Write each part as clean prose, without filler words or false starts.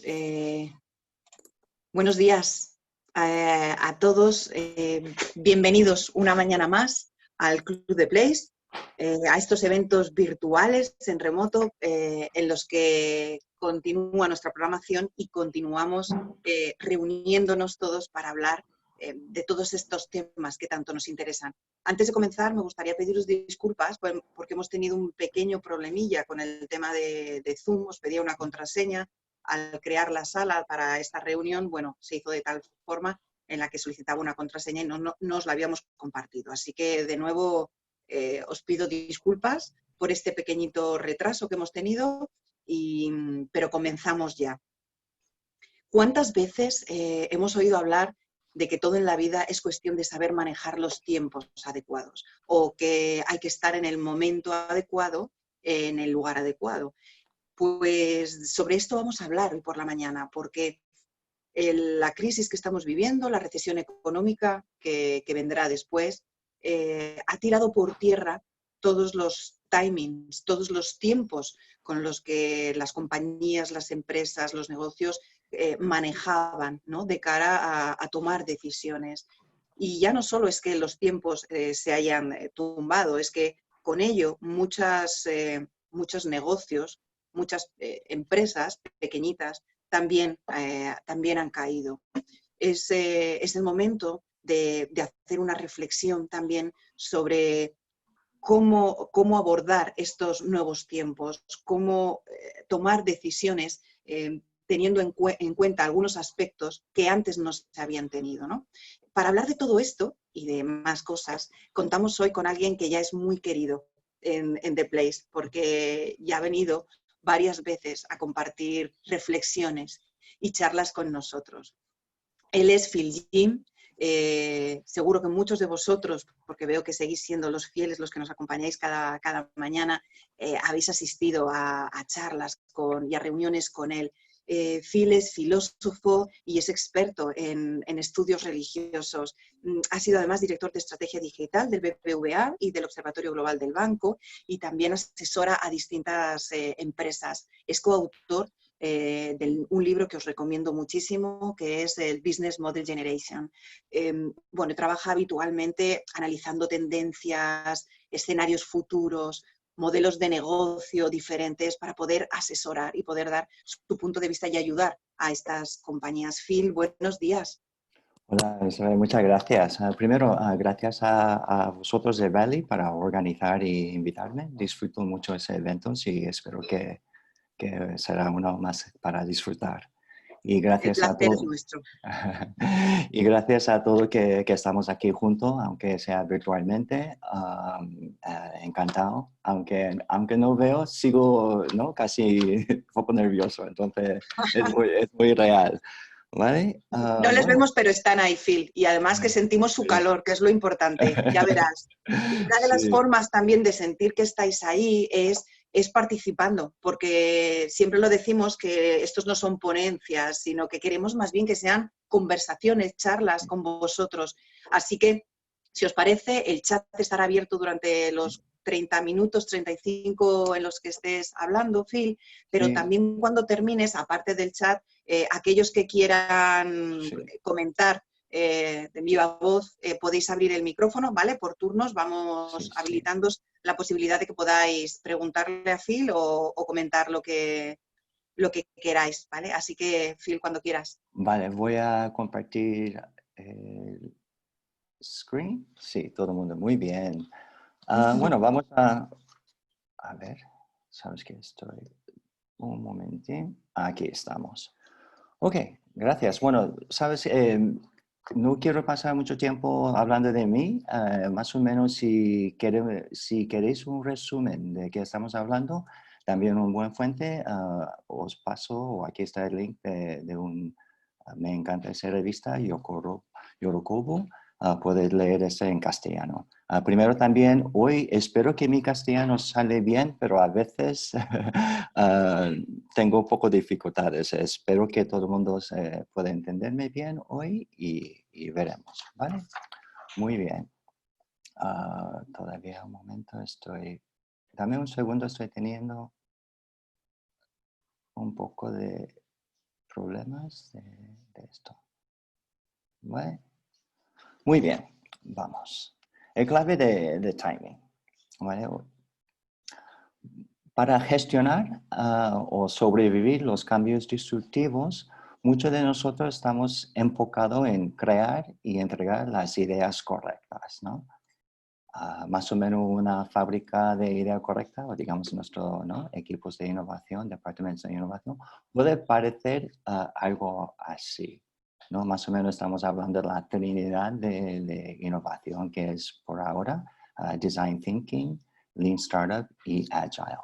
Eh, Buenos días a todos. Bienvenidos una mañana más al Club de Place, a estos eventos virtuales en remoto en los que continúa nuestra programación y continuamos reuniéndonos todos para hablar de todos estos temas que tanto nos interesan. Antes de comenzar, me gustaría pediros disculpas porque hemos tenido un pequeño problemilla con el tema de Zoom. Os pedía una contraseña. Al crear la sala para esta reunión, bueno, se hizo de tal forma en la que solicitaba una contraseña y no os la habíamos compartido. Así que, de nuevo, os pido disculpas por este pequeñito retraso que hemos tenido, pero comenzamos ya. ¿Cuántas veces hemos oído hablar de que todo en la vida es cuestión de saber manejar los tiempos adecuados o que hay que estar en el momento adecuado, en el lugar adecuado? Pues sobre esto vamos a hablar hoy por la mañana, porque la crisis que estamos viviendo, la recesión económica que vendrá después, ha tirado por tierra todos los timings, todos los tiempos con los que las compañías, las empresas, los negocios manejaban, ¿no?, de cara a tomar decisiones. Y ya no solo es que los tiempos se hayan tumbado, es que con ello muchos negocios, muchas empresas pequeñitas también han caído. Es el momento de hacer una reflexión también sobre cómo abordar estos nuevos tiempos, cómo tomar decisiones teniendo en cuenta algunos aspectos que antes no se habían tenido, ¿no? Para hablar de todo esto y de más cosas, contamos hoy con alguien que ya es muy querido en The Place, porque ya ha venido varias veces a compartir reflexiones y charlas con nosotros. Él es Phil Jim. Seguro que muchos de vosotros, porque veo que seguís siendo los fieles, los que nos acompañáis cada mañana, habéis asistido a charlas y a reuniones con él. Phil es filósofo y es experto en estudios religiosos. Ha sido además director de estrategia digital del BBVA y del Observatorio Global del Banco, y también asesora a distintas empresas. Es coautor de un libro que os recomiendo muchísimo, que es el Business Model Generation. Bueno, trabaja habitualmente analizando tendencias, escenarios futuros, modelos de negocio diferentes para poder asesorar y poder dar su punto de vista y ayudar a estas compañías. Phil, buenos días. Hola Isabel, muchas gracias. Primero, gracias a vosotros de Rally para organizar e invitarme. Disfruto mucho ese evento y espero que será uno más para disfrutar. Y El gracias a placer es todos. nuestro. Y gracias a todos que estamos aquí juntos, aunque sea virtualmente. Encantado. Aunque no veo, sigo, ¿no?, casi un poco nervioso. Entonces, es muy real. ¿Vale? No les Bueno. vemos, pero están ahí, Phil. Y además que sentimos su Sí. calor, que es lo importante, ya verás. Y una de las Sí. formas también de sentir que estáis ahí es participando, porque siempre lo decimos que estos no son ponencias, sino que queremos más bien que sean conversaciones, charlas con vosotros. Así que, si os parece, el chat estará abierto durante los 30 minutos, 35 en los que estés hablando, Phil, pero Sí. también cuando termines, aparte del chat, aquellos que quieran Sí. comentar de viva voz, podéis abrir el micrófono, ¿vale? Por turnos Sí, vamos sí. habilitando la posibilidad de que podáis preguntarle a Phil o comentar lo que queráis, ¿vale? Así que, Phil, cuando quieras. Vale, voy a compartir el screen. Sí, todo el mundo. Muy bien. Bueno, vamos a ver. Sabes que estoy. Un momentín. Aquí estamos. Ok, gracias. Bueno, sabes, no quiero pasar mucho tiempo hablando de mí. Más o menos, si queréis un resumen de qué estamos hablando, también un buen fuente, os paso, o aquí está el link de un, me encanta esa revista, Yorokobo. Puedes leer ese en castellano. Primero también, hoy espero que mi castellano sale bien, pero a veces tengo un poco de dificultades. Espero que todo el mundo pueda entenderme bien hoy y veremos, ¿vale? Muy bien. Todavía un momento dame un segundo, estoy teniendo un poco de problemas de esto. ¿Vale? Muy bien, vamos. El clave de timing. ¿Vale? Para gestionar o sobrevivir los cambios disruptivos, muchos de nosotros estamos enfocados en crear y entregar las ideas correctas, ¿no? Más o menos una fábrica de idea correcta, o digamos nuestros equipos de innovación, departamentos de innovación, puede parecer algo así, ¿no? Más o menos estamos hablando de la trinidad de innovación que es por ahora Design Thinking, Lean Startup y Agile,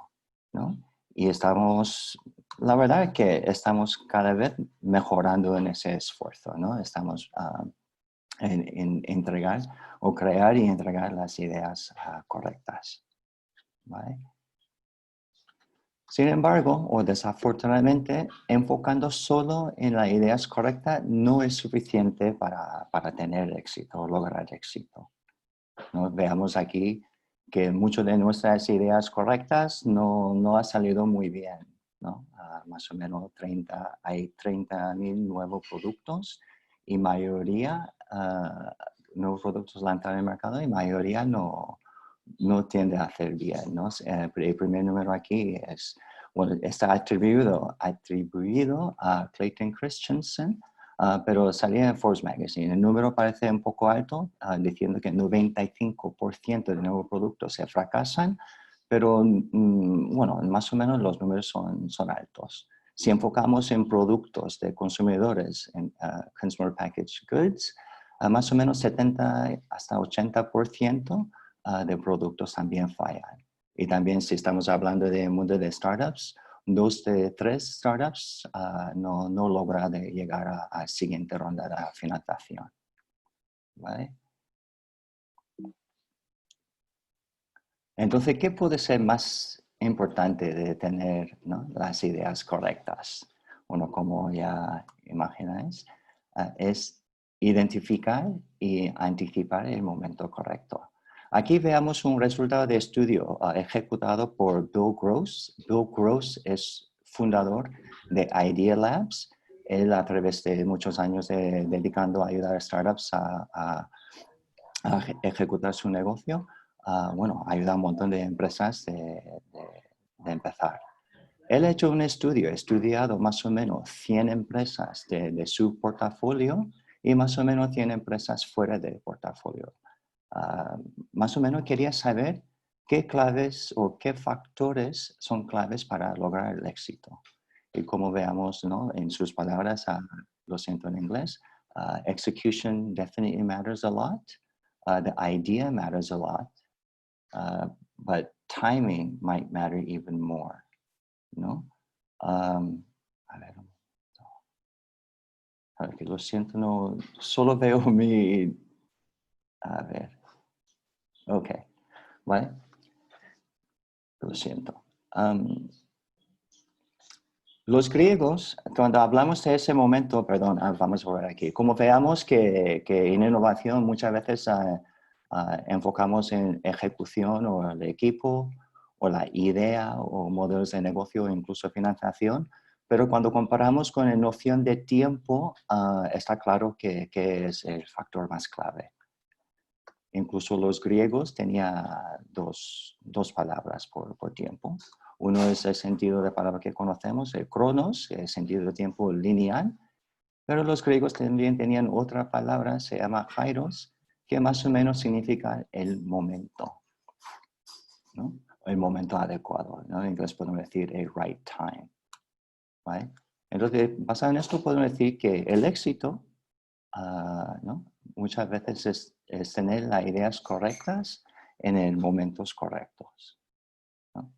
¿no? Y estamos, la verdad es que estamos cada vez mejorando en ese esfuerzo, ¿no? Estamos en entregar o crear y entregar las ideas correctas. ¿Vale? Sin embargo, o desafortunadamente, enfocando solo en las ideas correctas no es suficiente para tener éxito o lograr éxito, ¿no? Veamos aquí que muchas de nuestras ideas correctas no ha salido muy bien, ¿no? Más o menos hay 30.000 nuevos productos y mayoría nuevos productos lanzados en el mercado y mayoría no tiende a hacer bien, ¿no? El primer número aquí está atribuido a Clayton Christensen, pero salía en Forbes Magazine. El número parece un poco alto, diciendo que 95% de nuevos productos se fracasan, pero bueno, más o menos los números son altos. Si enfocamos en productos de consumidores, en Consumer Packaged Goods, más o menos 70 hasta 80% de productos también fallan. Y también si estamos hablando del mundo de startups, 2 de 3 startups no logran llegar a la siguiente ronda de financiación. ¿Vale? Entonces, ¿qué puede ser más importante de tener, ¿no?, las ideas correctas? Bueno, como ya imagináis, es identificar y anticipar el momento correcto. Aquí veamos un resultado de estudio ejecutado por Bill Gross. Bill Gross es fundador de Idea Labs. Él, a través de muchos años dedicando a ayudar a startups a ejecutar su negocio, bueno, ayuda a un montón de empresas de empezar. Él ha hecho un estudio, ha estudiado más o menos 100 empresas de su portafolio y más o menos 100 empresas fuera del portafolio. Más o menos quería saber qué claves o qué factores son claves para lograr el éxito. Y como veamos, ¿no?, en sus palabras, lo siento en inglés, execution definitely matters a lot. The idea matters a lot, but timing might matter even more, ¿no? A ver, que lo siento, no, solo veo mi... A ver. Ok, ¿vale? Lo siento. Los griegos, cuando hablamos de ese momento, perdón, vamos a ver aquí, como veamos que en innovación muchas veces enfocamos en ejecución o el equipo o la idea o modelos de negocio o incluso financiación, pero cuando comparamos con la noción de tiempo, está claro que es el factor más clave. Incluso los griegos tenían dos palabras por tiempo. Uno es el sentido de palabra que conocemos, el cronos, el sentido de tiempo lineal, pero los griegos también tenían otra palabra, se llama kairos, que más o menos significa el momento, ¿no? El momento adecuado, ¿no? En inglés podemos decir el right time, ¿vale? Entonces, basado en esto, podemos decir que el éxito, ¿no?, muchas veces es tener las ideas correctas en el momentos correctos, ¿no?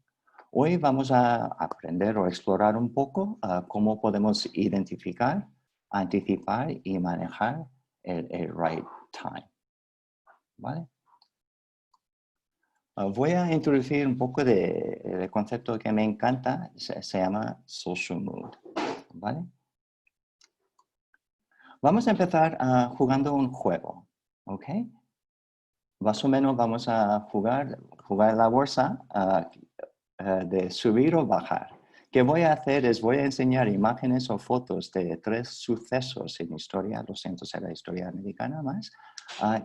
Hoy vamos a aprender o explorar un poco cómo podemos identificar, anticipar y manejar el right time, ¿vale? Voy a introducir un poco del concepto que me encanta, se llama social mood, ¿vale? Vamos a empezar jugando un juego, ¿ok? Más o menos vamos a jugar la bolsa de subir o bajar. ¿Qué voy a hacer? Voy a enseñar imágenes o fotos de 3 sucesos en historia, lo siento, será historia americana más,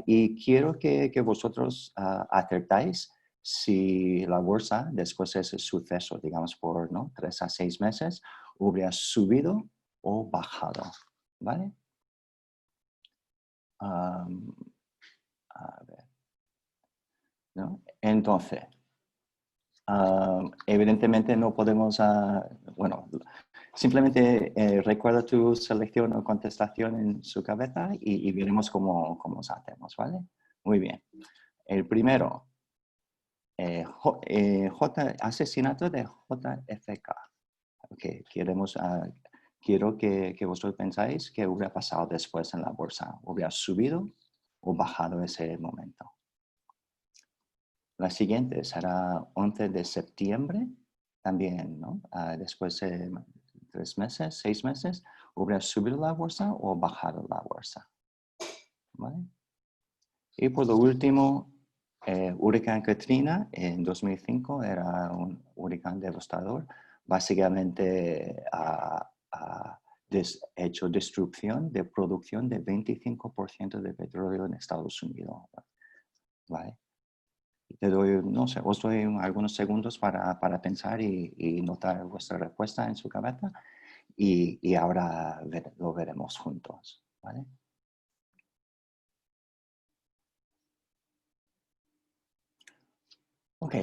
y quiero que vosotros acertáis si la bolsa, después de ese suceso, digamos por 3 a 6 meses, hubiera subido o bajado, ¿vale? A ver, ¿no? Entonces, evidentemente no podemos, bueno, simplemente recuerda tu selección o contestación en su cabeza y veremos cómo hacemos, ¿vale? Muy bien. El primero, asesinato de JFK. Okay, quiero que vosotros pensáis qué hubiera pasado después en la bolsa. ¿Hubiera subido o bajado ese momento? La siguiente será 11 de septiembre, también, ¿no? Después de 3 meses, 6 meses, ¿hubiera subido la bolsa o bajado la bolsa? ¿Vale? Y por lo último, huracán Katrina en 2005 era un huracán devastador. Básicamente ha hecho destrucción de producción de 25% de petróleo en Estados Unidos. ¿Vale? Te doy, no sé, os doy algunos segundos para pensar y notar vuestra respuesta en su cabeza y ahora lo veremos juntos, ¿vale? Ok.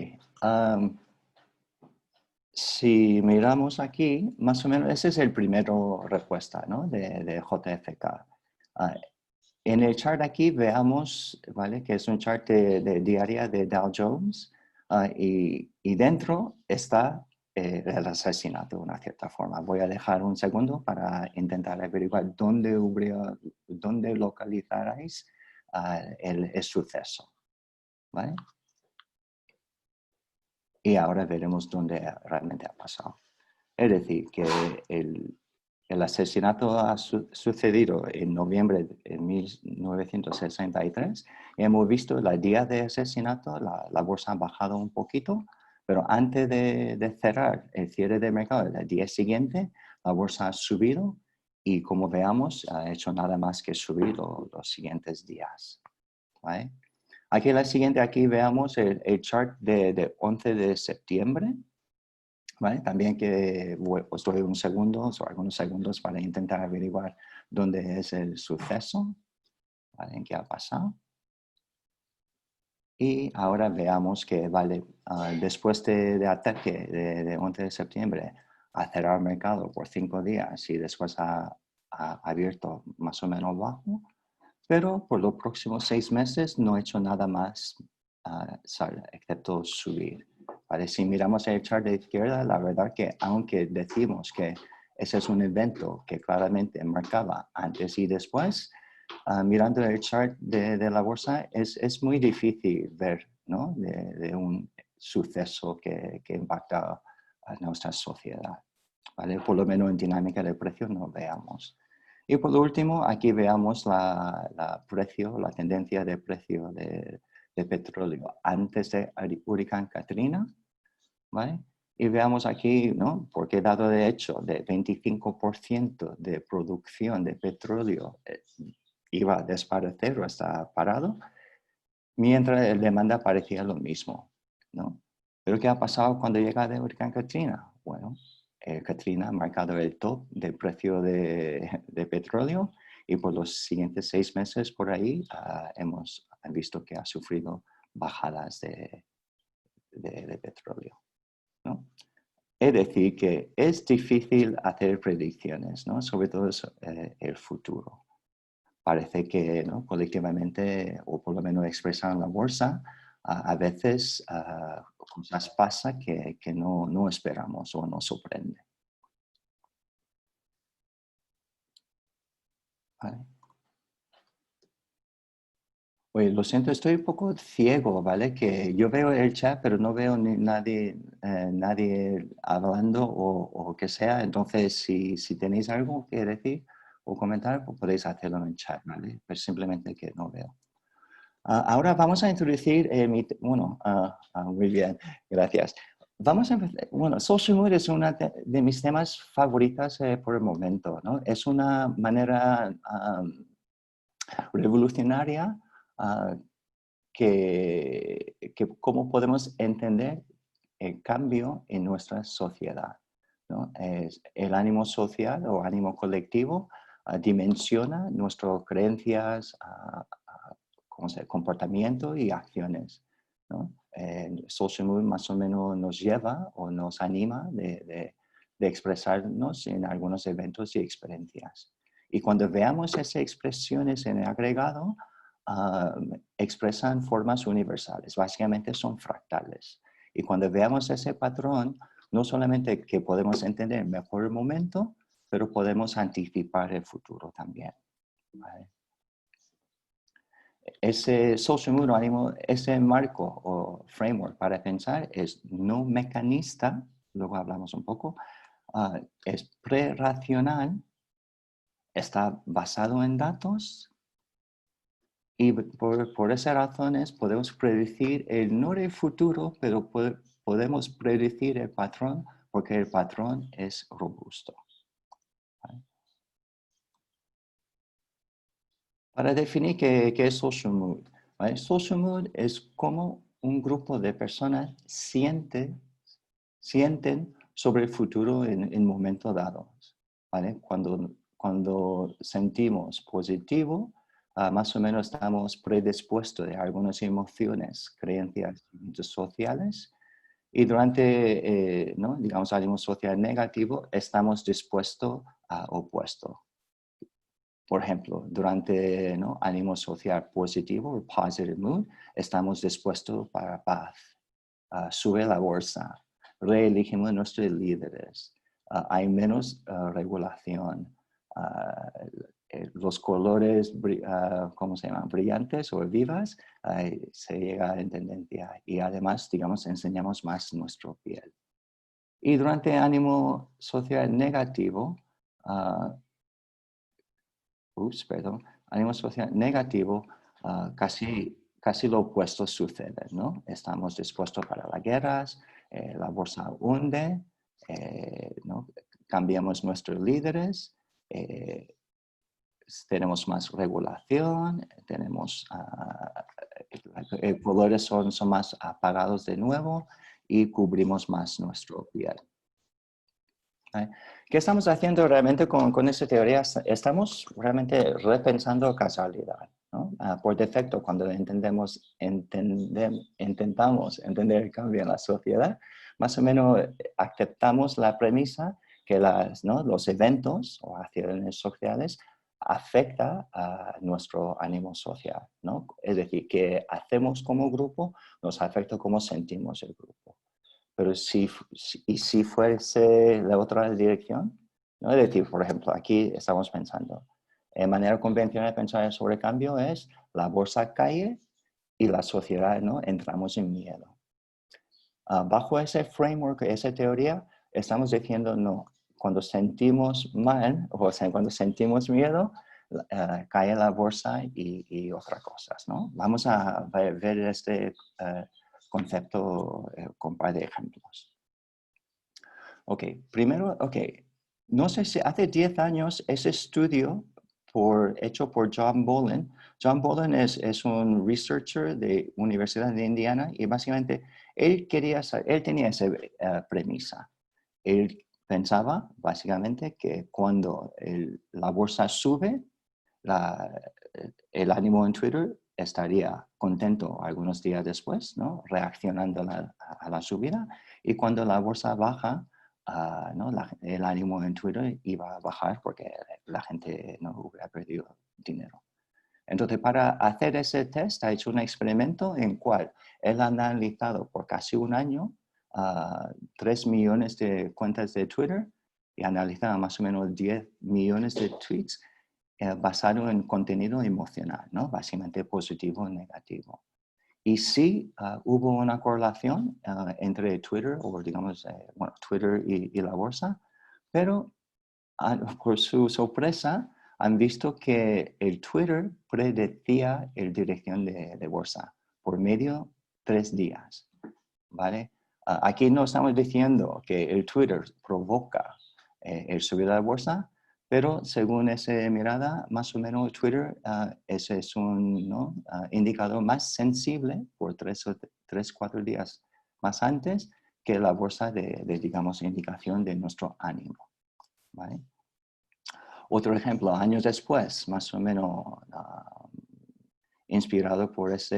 Si miramos aquí, más o menos, esa es el primero respuesta, ¿no? de JFK. En el chart aquí veamos, ¿vale? Que es un chart de diaria de Dow Jones y dentro está el asesinato de una cierta forma. Voy a dejar un segundo para intentar averiguar dónde localizaréis el suceso, ¿vale? Y ahora veremos dónde realmente ha pasado. Es decir, que el asesinato ha sucedido en noviembre de 1963. Hemos visto el día de asesinato, la bolsa ha bajado un poquito, pero antes de cerrar el cierre de mercado, el día siguiente, la bolsa ha subido y como veamos, ha hecho nada más que subir los siguientes días. ¿Vale? Aquí veamos el chart de 11 de septiembre. ¿Vale? También que os doy unos segundos o algunos segundos para intentar averiguar dónde es el suceso, ¿vale? En qué ha pasado. Y ahora veamos que, vale, después de ataque de 11 de septiembre, a cerrar el mercado por 5 días y después ha abierto más o menos bajo, pero por los próximos 6 meses no ha hecho nada más excepto subir. ¿Vale? Si miramos el chart de izquierda, la verdad que aunque decimos que ese es un evento que claramente marcaba antes y después, mirando el chart de la bolsa es muy difícil ver, ¿no? de un suceso que impacta a nuestra sociedad. ¿Vale? Por lo menos en dinámica de precios no veamos. Y por último, aquí veamos la tendencia de precio de petróleo antes de huracán Katrina, ¿vale? Y veamos aquí, ¿no? Porque dado de hecho de 25% de producción de petróleo iba a desaparecer o está parado, mientras la demanda parecía lo mismo, ¿no? Pero ¿qué ha pasado cuando llega el huracán Katrina? Bueno, Katrina ha marcado el top del precio de petróleo y por los siguientes 6 meses por ahí hemos visto que ha sufrido bajadas de petróleo, ¿no? Es decir, que es difícil hacer predicciones, ¿no? Sobre todo el futuro. Parece que, ¿no? Colectivamente, o por lo menos expresado en la bolsa, a veces cosas pasan que no esperamos o nos sorprende. ¿Vale? Oye, lo siento, estoy un poco ciego, ¿vale? Que yo veo el chat, pero no veo nadie hablando o que sea. Entonces, si tenéis algo que decir o comentar, pues podéis hacerlo en el chat, ¿vale? Pero simplemente que no veo. Ahora vamos a introducir, muy bien, gracias. Vamos a empezar. Bueno, Social Mood es una de mis temas favoritas por el momento, ¿no? Es una manera revolucionaria que cómo podemos entender el cambio en nuestra sociedad, ¿no? El ánimo social o ánimo colectivo dimensiona nuestras creencias, comportamiento y acciones, ¿no? Social Mood más o menos nos lleva o nos anima de expresarnos en algunos eventos y experiencias. Y cuando veamos esas expresiones en el agregado, expresan formas universales, básicamente son fractales. Y cuando veamos ese patrón, no solamente que podemos entender mejor el momento, pero podemos anticipar el futuro también, ¿vale? Ese social mood ánimo, ese marco o framework para pensar es no mecanista, luego hablamos un poco, es prerracional, está basado en datos y por esas razones podemos predecir no el futuro, pero podemos predecir el patrón porque el patrón es robusto. ¿Vale? Para definir qué es social mood, ¿vale? Social mood es como un grupo de personas sienten sobre el futuro en momentos dados, ¿vale? Cuando sentimos positivo, más o menos estamos predispuestos a algunas emociones, creencias sociales, y durante, ¿no? digamos, ánimo social negativo, estamos dispuestos a opuesto. Por ejemplo, durante, ¿no? ánimo social positivo, positive mood, estamos dispuestos para paz. Sube la bolsa, reelegimos nuestros líderes, hay menos regulación, los colores, ¿cómo se llaman? Brillantes o vivas, se llega en tendencia y además, digamos, enseñamos más nuestra piel. Y durante ánimo social negativo, ánimo social negativo, casi lo opuesto sucede, ¿no? Estamos dispuestos para las guerras, la bolsa hunde, ¿no? Cambiamos nuestros líderes, tenemos más regulación, tenemos colores son más apagados de nuevo y cubrimos más nuestra piel. ¿Qué estamos haciendo realmente con esa teoría? Estamos realmente repensando causalidad, ¿no? Por defecto, cuando intentamos entender el cambio en la sociedad, más o menos aceptamos la premisa que ¿no? los eventos o acciones sociales afectan a nuestro ánimo social, ¿no? Es decir, que hacemos como grupo nos afecta cómo sentimos el grupo. Pero si fuese la otra dirección, ¿no? Es decir, por ejemplo, aquí estamos pensando, de manera convencional de pensar sobre el cambio es la bolsa cae y la sociedad, ¿no? entramos en miedo. Bajo ese framework, esa teoría, estamos diciendo no. Cuando sentimos mal, o sea, cuando sentimos miedo, cae la bolsa y otras cosas, ¿no? Vamos a ver este concepto con un par de ejemplos. Ok, primero, no sé si hace 10 años ese estudio hecho por John Bolin. John Bolin es un researcher de Universidad de Indiana y básicamente él tenía esa premisa. Él pensaba básicamente que cuando la bolsa sube, el ánimo en Twitter estaría contento algunos días después, ¿no? Reaccionando a la subida. Y cuando la bolsa baja, ¿no? el ánimo en Twitter iba a bajar porque la gente no hubiera perdido dinero. Entonces, para hacer ese test, ha hecho un experimento en el cual él ha analizado por casi un año 3 millones de cuentas de Twitter y analizado más o menos 10 millones de tweets basado en contenido emocional, ¿no? Básicamente positivo y negativo. Y sí hubo una correlación entre Twitter, o digamos, Twitter y la bolsa, pero por su sorpresa han visto que el Twitter predecía la dirección de bolsa por medio 3 días, ¿vale? Aquí no estamos diciendo que el Twitter provoca el subir a la bolsa, pero según esa mirada, más o menos Twitter, ese es un, ¿no? Indicador más sensible por 4 días más antes que la bolsa digamos, indicación de nuestro ánimo. ¿Vale? Otro ejemplo, años después, más o menos inspirado por esa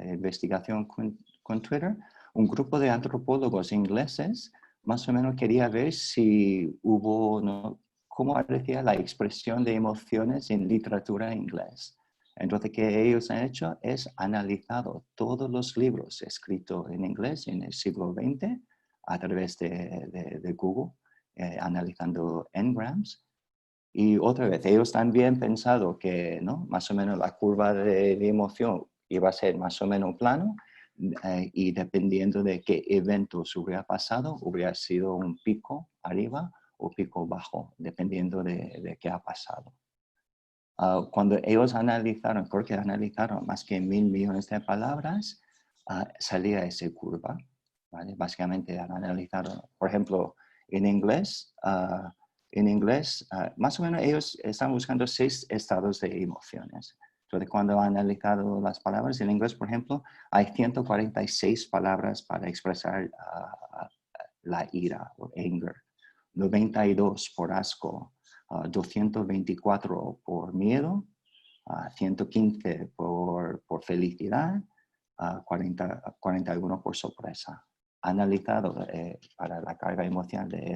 investigación con Twitter, un grupo de antropólogos ingleses más o menos quería ver si hubo, ¿no?, cómo aparecía la expresión de emociones en literatura en inglés. Entonces, ¿qué ellos han hecho? Es analizado todos los libros escritos en inglés en el siglo XX a través de Google, analizando n-grams. Y otra vez, ellos también pensado que, ¿no?, más o menos la curva de emoción iba a ser más o menos plano, y dependiendo de qué eventos hubiera pasado, hubiera sido un pico arriba o pico bajo, dependiendo de qué ha pasado. Cuando ellos analizaron, porque analizaron más que 1.000 millones de palabras, salía esa curva, ¿vale? Básicamente analizaron, por ejemplo, en inglés, más o menos ellos están buscando 6 estados de emociones. Entonces, cuando han analizado las palabras en inglés, por ejemplo, hay 146 palabras para expresar la ira o anger, 92 por asco, 224 por miedo, 115 por felicidad, 41 por sorpresa. Analizado para la carga emocional de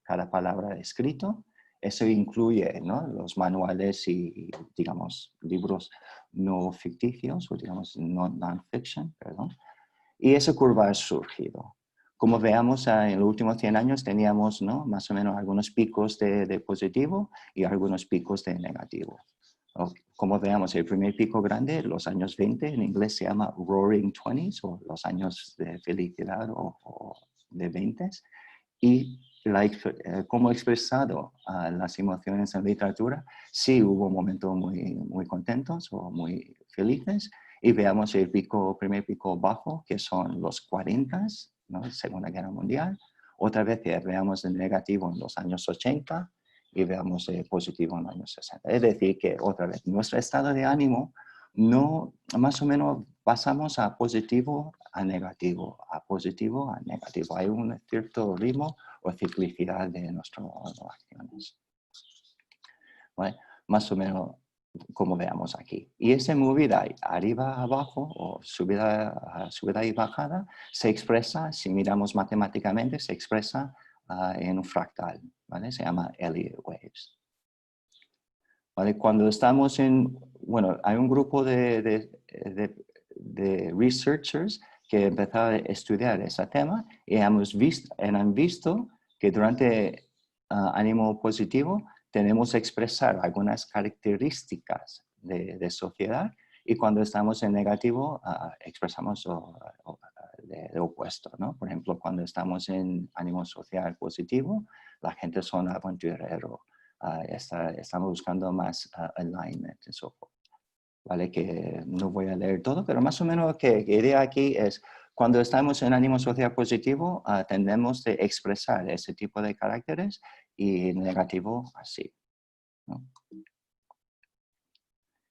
cada palabra escrito. Eso incluye, ¿no?, los manuales y, digamos, libros no ficticios, o digamos, non-fiction, perdón. Y esa curva ha surgido. Como veamos, en los últimos 100 años teníamos, ¿no?, más o menos algunos picos de positivo y algunos picos de negativo. Como veamos, el primer pico grande, los años 20, en inglés se llama Roaring Twenties, o los años de felicidad o de 20. Y cómo expresado las emociones en literatura, sí hubo momentos muy, muy contentos o muy felices. Y veamos el primer pico bajo, que son los 40, ¿no?, Segunda Guerra Mundial. Otra vez veamos el negativo en los años 80 y veamos el positivo en los años 60. Es decir, que otra vez nuestro estado de ánimo no, más o menos pasamos a positivo a negativo, a positivo a negativo. Hay un cierto ritmo o ciclicidad de nuestras acciones. ¿Vale? Más o menos como veamos aquí. Y esa movida arriba abajo o subida y bajada se expresa, si miramos matemáticamente, se expresa en un fractal, ¿vale? Se llama Elliott Waves. ¿Vale? Cuando estamos bueno, hay un grupo de researchers que empezaron a estudiar ese tema y han visto que durante ánimo positivo tenemos que expresar algunas características de sociedad, y cuando estamos en negativo expresamos de opuesto, ¿no? Por ejemplo, cuando estamos en ánimo social positivo, la gente son aventurero. Estamos buscando más alignment y so forth. ¿Vale? Que no voy a leer todo, pero más o menos lo que idea aquí es, cuando estamos en ánimo social positivo, tendemos a expresar ese tipo de caracteres, y negativo así, ¿no?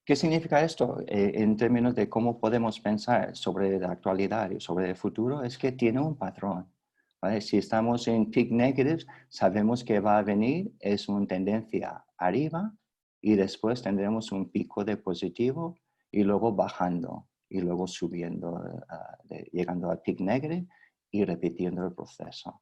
¿Qué significa esto en términos de cómo podemos pensar sobre la actualidad y sobre el futuro? Es que tiene un patrón, ¿vale? Si estamos en peak negative, sabemos que va a venir, es una tendencia arriba, y después tendremos un pico de positivo y luego bajando y luego subiendo, llegando al peak negative y repitiendo el proceso.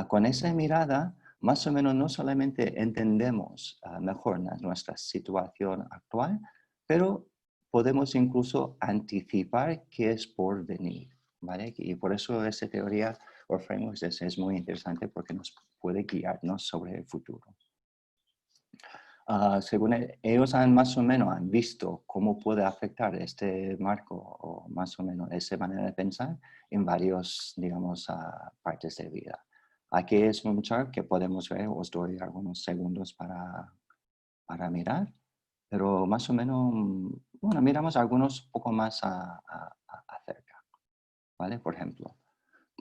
Con esa mirada, más o menos no solamente entendemos mejor nuestra situación actual, pero podemos incluso anticipar qué es por venir, ¿vale? Y por eso esa teoría o framework es muy interesante, porque nos puede guiarnos sobre el futuro. Según ellos más o menos han visto cómo puede afectar este marco, o más o menos esa manera de pensar, en varios, digamos, partes de vida. Aquí es un chart que podemos ver, os doy algunos segundos para mirar, pero más o menos, bueno, miramos algunos poco más acerca, ¿vale? Por ejemplo,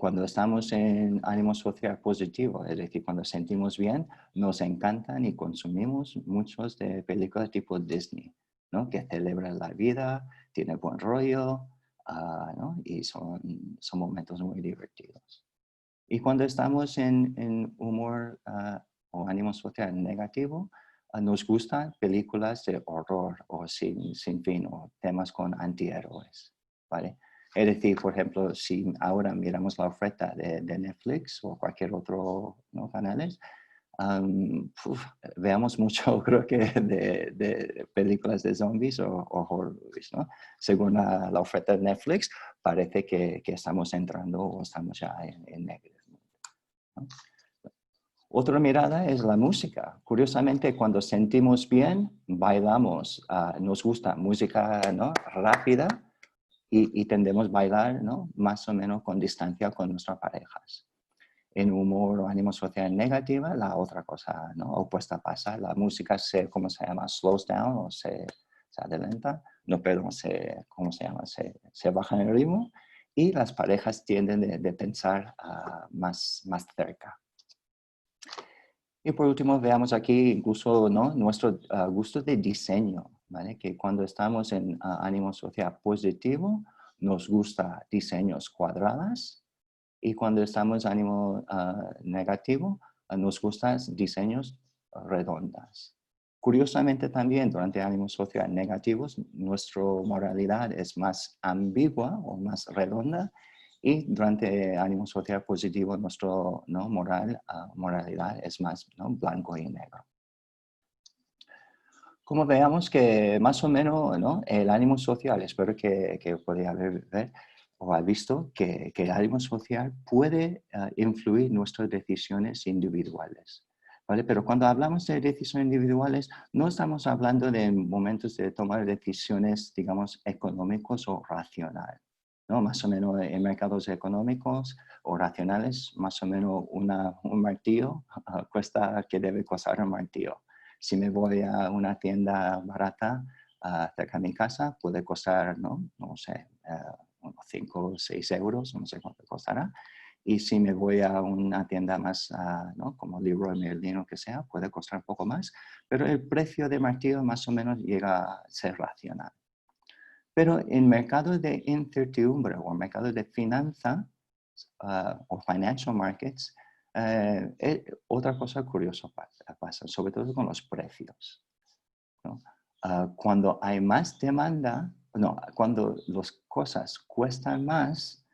Cuando estamos en ánimo social positivo, es decir, cuando sentimos bien, nos encantan y consumimos muchos de películas tipo Disney, ¿no? Que celebran la vida, tiene buen rollo, ¿no? Y son momentos muy divertidos. Y cuando estamos en humor o ánimo social negativo, nos gustan películas de horror o sin fin o temas con antihéroes, ¿vale? Es decir, por ejemplo, si ahora miramos la oferta de Netflix o cualquier otro, ¿no?, canales, veamos mucho, creo que, de películas de zombies o horror movies, ¿no? Según la oferta de Netflix, parece que estamos entrando o estamos ya en negro, ¿no? Otra mirada es la música. Curiosamente, cuando sentimos bien, bailamos, nos gusta música, ¿no?, rápida y tendemos a bailar, ¿no?, más o menos con distancia con nuestras parejas. En humor o ánimo social negativa, la otra cosa, ¿no?, opuesta pasa. La música ¿cómo se llama? Slows down o se adelanta. No, perdón, ¿cómo se llama? Se baja en el ritmo y las parejas tienden de pensar más cerca. Y por último, veamos aquí incluso, ¿no?, nuestro gusto de diseño, ¿vale? Que cuando estamos en ánimo social positivo, nos gusta diseños cuadrados y cuando estamos en ánimo negativo, nos gustan diseños redondas. Curiosamente también, durante ánimos social negativos, nuestra moralidad es más ambigua o más redonda y durante ánimo social positivo, nuestro, ¿no?, moralidad es más, ¿no?, blanco y negro. Como veamos que más o menos, ¿no?, el ánimo social, espero que podéis ver o haber visto que el ánimo social puede influir en nuestras decisiones individuales, ¿vale? Pero cuando hablamos de decisiones individuales, no estamos hablando de momentos de tomar decisiones, digamos, económicos o racionales, ¿no? Más o menos en mercados económicos o racionales, más o menos un martillo cuesta que debe costar un martillo. Si me voy a una tienda barata cerca de mi casa, puede costar, no sé, unos 5 o 6 euros, no sé cuánto costará. Y si me voy a una tienda más, ¿no?, como Leroy Merlin o que sea, puede costar un poco más, pero el precio de martillo más o menos llega a ser racional. Pero en mercados de incertidumbre o en mercados de finanzas o financial markets, otra cosa curiosa pasa, sobre todo con los precios, ¿no? Cuando hay más demanda, cuando las cosas cuestan más,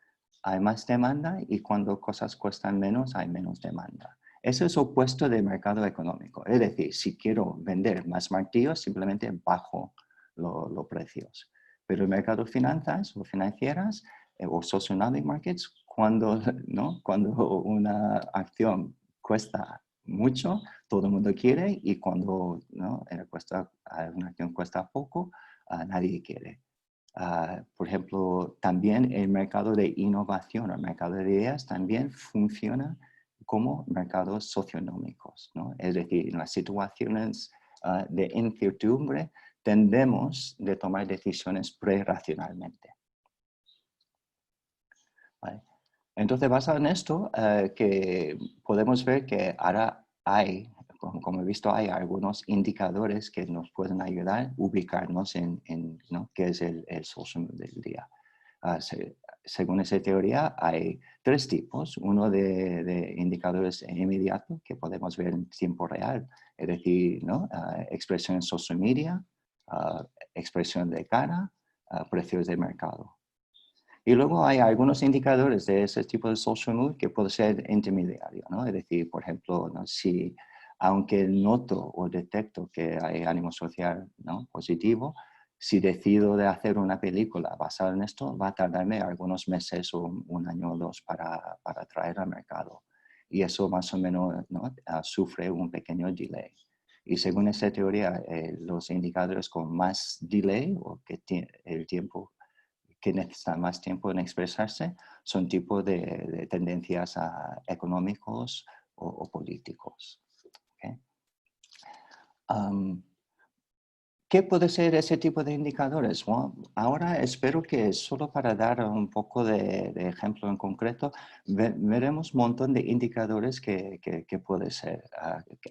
hay más demanda y cuando cosas cuestan menos, hay menos demanda. Eso es opuesto del mercado económico. Es decir, si quiero vender más martillos, simplemente bajo los precios. Pero el mercado de finanzas o financieras o social markets, ¿no?, cuando una acción cuesta mucho, todo el mundo quiere y cuando, ¿no?, una acción cuesta poco, nadie quiere. Por ejemplo, también el mercado de innovación, el mercado de ideas también funciona como mercados socioeconómicos, ¿no? Es decir, en las situaciones de incertidumbre tendemos de tomar decisiones prerracionalmente, ¿vale? Entonces, basado en esto, que podemos ver que ahora hay, como he visto, hay algunos indicadores que nos pueden ayudar a ubicarnos en ¿no?, qué es el social mood del día. Según esa teoría, hay 3 tipos. Uno de indicadores inmediatos que podemos ver en tiempo real, es decir, ¿no?, expresión en social media, expresión de cara, precios de mercado. Y luego hay algunos indicadores de ese tipo de social mood que puede ser intermediario, ¿no? Es decir, por ejemplo, ¿no?, si aunque noto o detecto que hay ánimo social, ¿no?, positivo, si decido de hacer una película basada en esto, va a tardarme algunos meses o un año o 2 para traer al mercado. Y eso más o menos, ¿no?, sufre un pequeño delay. Y según esa teoría, los indicadores con más delay o que el tiempo que necesitan más tiempo en expresarse, son tipos de tendencias económicos o políticos. ¿Okay? ¿Qué puede ser ese tipo de indicadores? Bueno, ahora espero que solo para dar un poco de ejemplo en concreto, veremos un montón de indicadores que puede ser,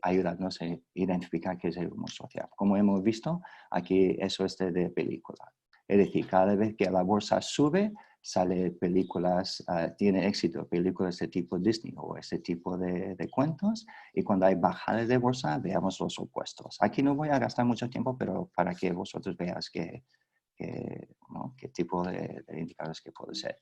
ayudarnos a identificar qué es el humor social. Como hemos visto, aquí eso es de película. Es decir, cada vez que la bolsa sube, sale películas, tiene éxito, películas de tipo Disney o ese tipo de cuentos. Y cuando hay bajadas de bolsa, veamos los opuestos. Aquí no voy a gastar mucho tiempo, pero para que vosotros veáis ¿no? qué tipo de indicadores que puede ser.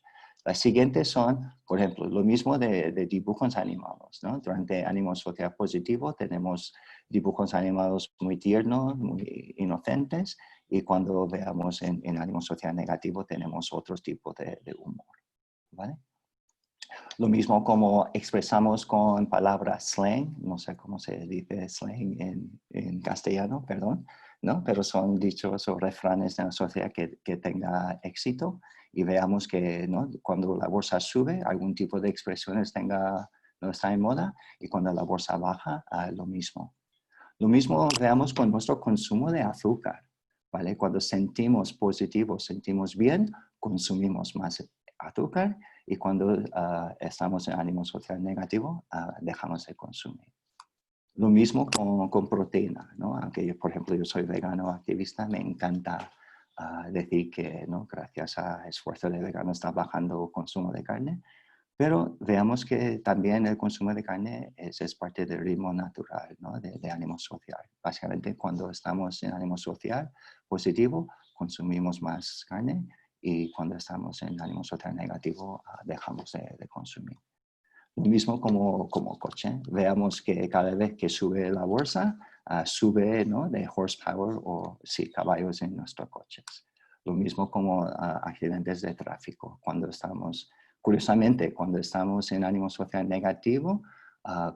Las siguientes son, por ejemplo, lo mismo de dibujos animados, ¿no? Durante ánimo social positivo tenemos dibujos animados muy tiernos, muy inocentes, y cuando veamos en ánimo social negativo tenemos otros tipos de humor, ¿vale? Lo mismo como expresamos con palabras slang, no sé cómo se dice slang en castellano, perdón, ¿no? Pero son dichos o refranes de la sociedad que tenga éxito y veamos que, ¿no? Cuando la bolsa sube, algún tipo de expresiones no está en moda, y cuando la bolsa baja, lo mismo. Lo mismo veamos con nuestro consumo de azúcar, ¿vale? Cuando sentimos positivo, sentimos bien, consumimos más azúcar, y cuando estamos en ánimo social negativo, dejamos de consumir. Lo mismo con proteína, ¿no? Aunque yo, por ejemplo, yo soy vegano activista, me encanta decir que, ¿no? Gracias a esfuerzo de vegano está bajando el consumo de carne. Pero veamos que también el consumo de carne es parte del ritmo natural, ¿no? de ánimo social. Básicamente, cuando estamos en ánimo social positivo, consumimos más carne, y cuando estamos en ánimo social negativo, dejamos de consumir. Lo mismo como coche. Veamos que cada vez que sube la bolsa, sube, ¿no? de horsepower o sí, caballos en nuestros coches. Lo mismo como accidentes de tráfico. Curiosamente, cuando estamos en ánimo social negativo,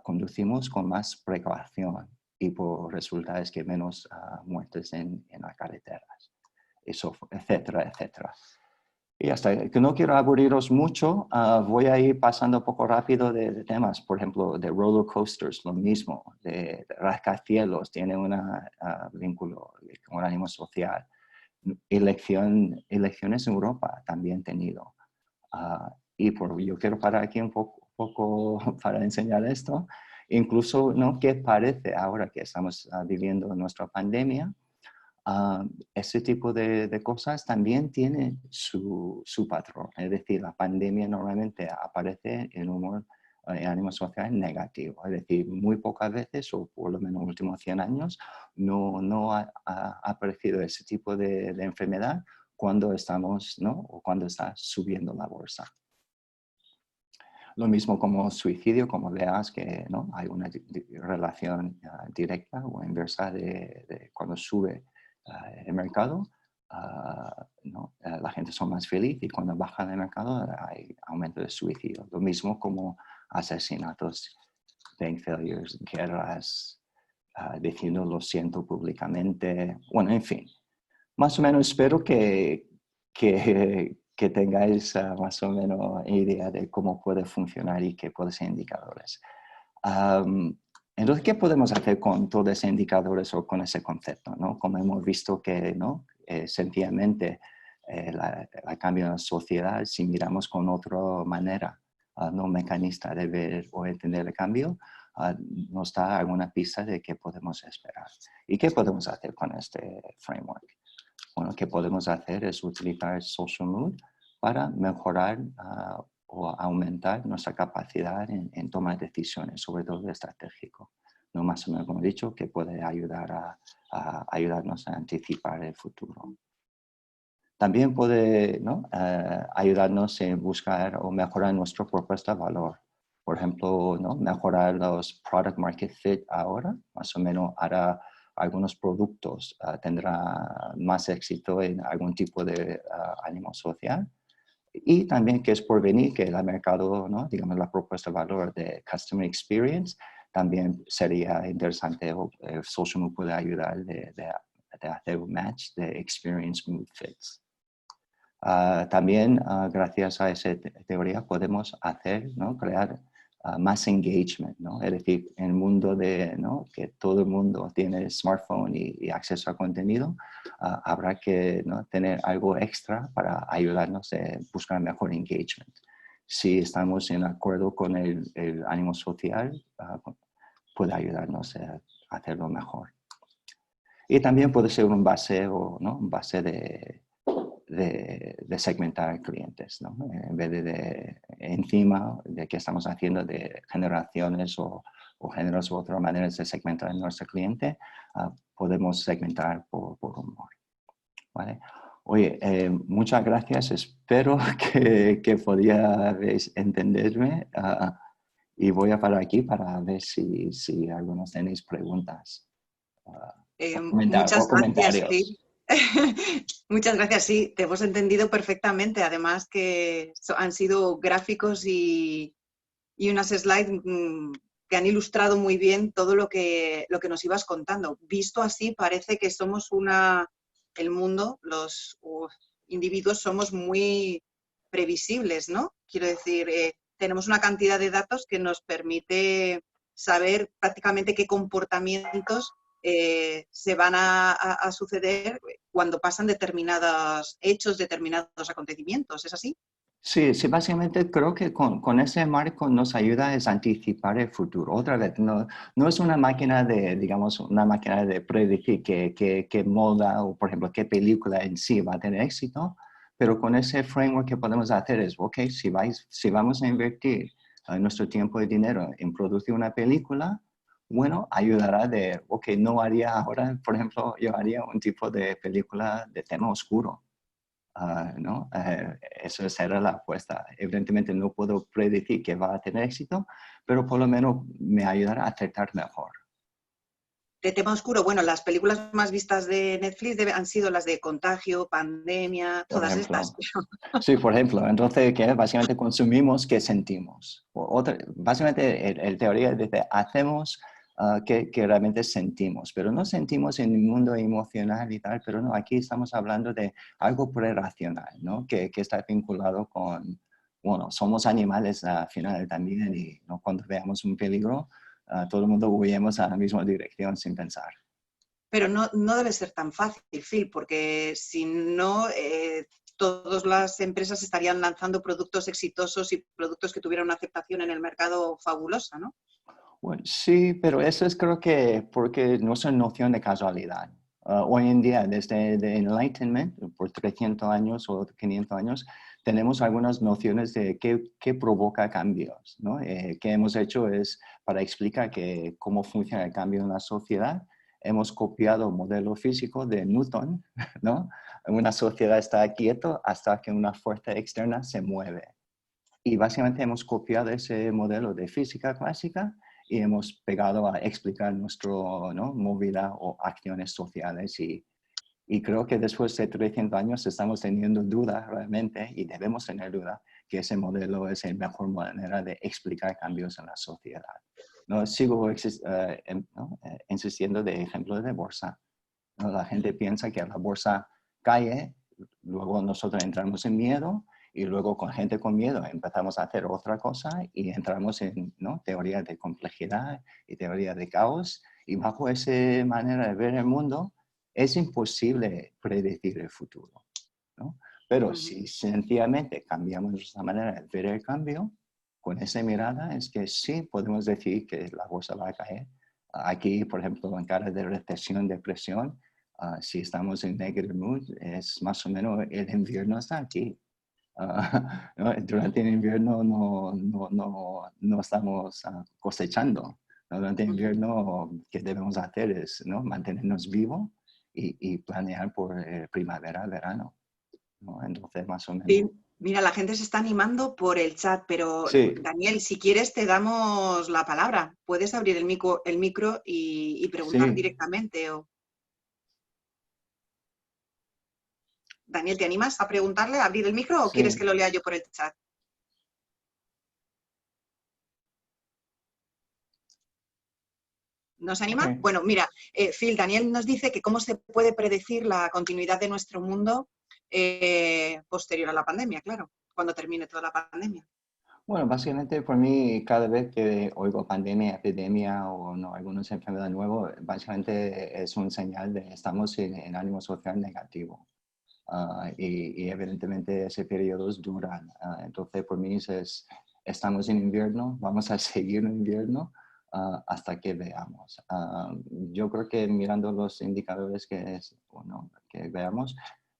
conducimos con más precaución, y por resultado es que menos muertes en las carreteras, eso, etcétera, etcétera. Y hasta que no quiero aburriros mucho, voy a ir pasando un poco rápido de temas. Por ejemplo, de roller coasters, lo mismo. De rascacielos, tiene un vínculo con el ánimo social. Elecciones en Europa también tenido. Yo quiero parar aquí un poco para enseñar esto. Incluso, ¿no? ¿Qué parece ahora que estamos viviendo nuestra pandemia? Ese tipo de cosas también tiene su patrón. Es decir, la pandemia normalmente aparece en humor, en ánimo social negativo. Es decir, muy pocas veces, o por lo menos en los últimos 100 años, no ha aparecido ese tipo de enfermedad cuando estamos, ¿no? O cuando está subiendo la bolsa. Lo mismo como suicidio, como veas que, ¿no? Hay una relación directa o inversa de cuando sube el mercado, ¿no? La gente son más feliz, y cuando baja el mercado hay aumento de suicidio. Lo mismo como asesinatos, bank failures, guerras, diciendo lo siento públicamente. Bueno, en fin, más o menos espero que tengáis más o menos idea de cómo puede funcionar y qué pueden ser indicadores. Entonces, ¿qué podemos hacer con todos esos indicadores o con ese concepto, ¿no? Como hemos visto que, ¿no? Sencillamente, la cambio en la sociedad, si miramos con otra manera, no mecanista de ver o entender el cambio, nos da alguna pista de qué podemos esperar. ¿Y qué podemos hacer con este framework? Bueno, ¿qué podemos hacer? Es utilizar Social Mood para mejorar o aumentar nuestra capacidad en tomar decisiones, sobre todo estratégico. No más o menos, como he dicho, que puede ayudarnos a anticipar el futuro. También puede, ¿no? Ayudarnos en buscar o mejorar nuestra propuesta de valor. Por ejemplo, ¿no? Mejorar los product market fit ahora, más o menos hará algunos productos tendrá más éxito en algún tipo de ánimo social. Y también que es por venir que el mercado, ¿no? Digamos, la propuesta de valor de Customer Experience también sería interesante, o Social Mood puede ayudar de hacer un match de Experience Mood Fits. También, gracias a esa teoría, podemos hacer, ¿no? Crear más engagement, ¿no? Es decir, en el mundo ¿no? que todo el mundo tiene smartphone y acceso a contenido, habrá que, ¿no? tener algo extra para ayudarnos a buscar mejor engagement. Si estamos en acuerdo con el ánimo social, puede ayudarnos a hacerlo mejor. Y también puede ser un base, ¿no? Un base de segmentar clientes, ¿no? En vez de encima de que estamos haciendo de generaciones o géneros u otras maneras de segmentar a nuestro cliente, podemos segmentar por humor, ¿vale? Oye, muchas gracias. Espero que podíais entenderme y voy a parar aquí para ver si algunos tenéis preguntas o Muchas gracias, comentarios. Phil. Muchas gracias, sí, te hemos entendido perfectamente. Además que han sido gráficos y unas slides que han ilustrado muy bien todo lo que nos ibas contando. Visto así, parece que somos el mundo, los individuos somos muy previsibles, ¿no? Quiero decir, tenemos una cantidad de datos que nos permite saber prácticamente qué comportamientos se van a suceder cuando pasan determinados hechos, determinados acontecimientos. ¿Es así? Sí, sí, básicamente creo que con ese marco nos ayuda a anticipar el futuro. Otra vez, no es una máquina digamos, una máquina de predecir qué moda o, por ejemplo, qué película en sí va a tener éxito, pero con ese framework que podemos hacer es, ok, si vamos a invertir nuestro tiempo y dinero en producir una película, bueno, ayudará ok, no haría ahora, por ejemplo, yo haría un tipo de película de tema oscuro. ¿No? Eso será la apuesta. Evidentemente no puedo predecir que va a tener éxito, pero por lo menos me ayudará a acertar mejor. De tema oscuro, bueno, las películas más vistas de Netflix han sido las de Contagio, Pandemia, Por todas estas. ejemplo. Sí, por ejemplo. Entonces, ¿qué? Básicamente consumimos, ¿qué sentimos? Básicamente, el teoría dice, hacemos que realmente sentimos, pero no sentimos en el mundo emocional y tal, pero no, aquí estamos hablando de algo prerracional, ¿no? Que está vinculado con, bueno, somos animales al final también y ¿no? Cuando veamos un peligro, todo el mundo huyemos a la misma dirección sin pensar. Pero no debe ser tan fácil, Phil, porque si no, todas las empresas estarían lanzando productos exitosos y productos que tuvieran una aceptación en el mercado fabulosa, ¿no? Bueno, sí, pero eso es creo que porque nuestra noción de casualidad. Hoy en día, desde el Enlightenment, por 300 años o 500 años, tenemos algunas nociones de qué provoca cambios, ¿no? Que hemos hecho es para explicar cómo funciona el cambio en la sociedad. Hemos copiado el modelo físico de Newton, ¿no? Una sociedad está quieta hasta que una fuerza externa se mueve. Y básicamente hemos copiado ese modelo de física clásica y hemos pegado a explicar nuestra ¿no? movida o acciones sociales. Y creo que después de 300 años estamos teniendo duda realmente, y debemos tener duda, que ese modelo es la mejor manera de explicar cambios en la sociedad. ¿No? Sigo insistiendo de ejemplos de bolsa. ¿No? La gente piensa que la bolsa cae, luego nosotros entramos en miedo, y luego con gente con miedo empezamos a hacer otra cosa y entramos en ¿no? teoría de complejidad y teoría de caos. Y bajo esa manera de ver el mundo, es imposible predecir el futuro, ¿no? Pero si sencillamente cambiamos nuestra manera de ver el cambio, con esa mirada es que sí podemos decir que la bolsa va a caer. Aquí, por ejemplo, en cara de recesión, depresión, si estamos en negative mood, es más o menos el invierno está aquí. ¿No? Durante el invierno no estamos cosechando. Durante el invierno, ¿qué debemos hacer? Es ¿no? mantenernos vivos y planear por primavera, verano. ¿No? Entonces, más o menos. Sí. Mira, la gente se está animando por el chat, pero Sí, Daniel, si quieres te damos la palabra. Puedes abrir el micro y preguntar sí. directamente. Daniel, ¿te animas a preguntarle, a abrir el micro o quieres Sí, que lo lea yo por el chat? ¿No se ok. anima? Bueno, mira, Phil, Daniel nos dice que cómo se puede predecir la continuidad de nuestro mundo posterior a la pandemia, claro, cuando termine toda la pandemia. Bueno, básicamente por mí, cada vez que oigo pandemia, epidemia o no, algunas enfermedades nuevas, básicamente es un señal de estamos en ánimo social negativo. Y evidentemente ese periodo dura. Entonces, por mí estamos en invierno, vamos a seguir en invierno hasta que veamos. Yo creo que mirando los indicadores que veamos,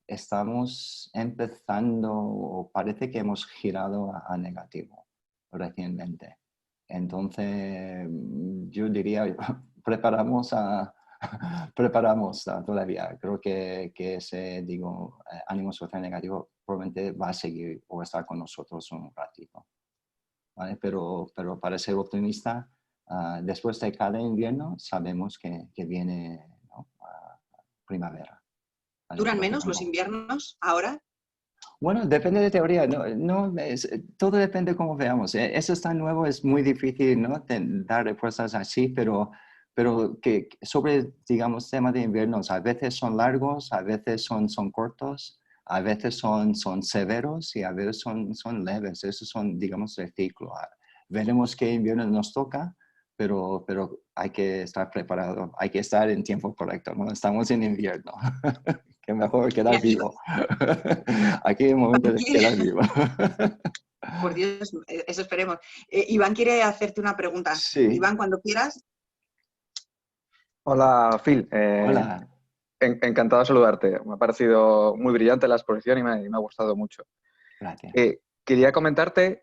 estamos empezando, o parece que hemos girado a negativo recientemente. Entonces, yo diría, preparamos preparamos todavía. Creo que ese, ánimo social negativo probablemente va a seguir o estar con nosotros un ratito. ¿Vale? Pero para ser optimista, después de cada invierno sabemos que viene, ¿no? Primavera. ¿Vale? ¿Duran Creo que menos los vamos. inviernos ahora? Bueno, depende de teoría, todo depende cómo veamos. Eso es tan nuevo, es muy difícil, ¿no? Dar respuestas así, pero que sobre, digamos, temas de inviernos, a veces son largos, a veces son cortos, a veces son severos y a veces son leves. Esos son, digamos, el ciclo. Veremos qué invierno nos toca, pero hay que estar preparado, hay que estar en tiempo correcto, ¿no? Estamos en invierno. Que mejor quedar Mira, vivo. Aquí es el momento de quedar vivo. por Dios, eso esperemos. Iván quiere hacerte una pregunta. Sí, Iván, cuando quieras. Hola, Phil. hola. Encantado de saludarte. Me ha parecido muy brillante la exposición y me ha gustado mucho. Gracias. Quería comentarte,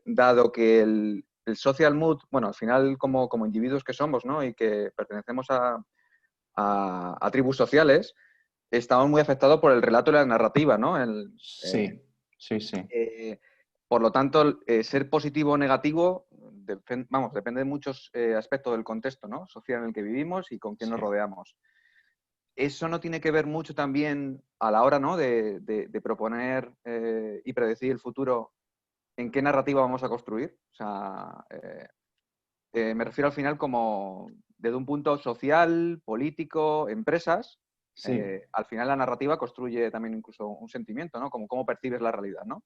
dado que el social mood, bueno, al final como individuos que somos, ¿no? Y que pertenecemos a tribus sociales, estamos muy afectados por el relato y la narrativa, ¿no? Sí, sí, sí. Por lo tanto, ser positivo o negativo, depende de muchos aspectos del contexto, ¿no? Social en el que vivimos y con quién nos Sí. rodeamos. Eso no tiene que ver mucho también a la hora, ¿no? de proponer y predecir el futuro, en qué narrativa vamos a construir. O sea, me refiero al final como desde un punto social, político, empresas. Sí, Al final la narrativa construye también incluso un sentimiento, ¿no? Como cómo percibes la realidad, ¿no?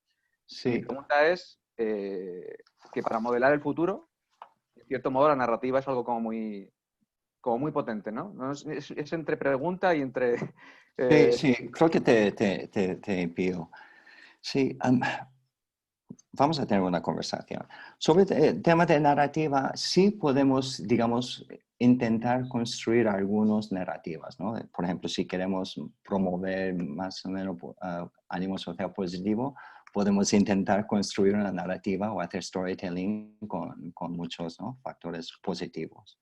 Y mi sí. pregunta es que para modelar el futuro, en cierto modo, la narrativa es algo como muy potente, ¿no? Es entre pregunta y entre... Sí, sí, creo que te pillo. Sí, vamos a tener una conversación. Sobre el tema de narrativa, sí podemos, digamos, intentar construir algunas narrativas, ¿no? Por ejemplo, si queremos promover más o menos ánimo social positivo, podemos intentar construir una narrativa o hacer storytelling con muchos, ¿no? Factores positivos.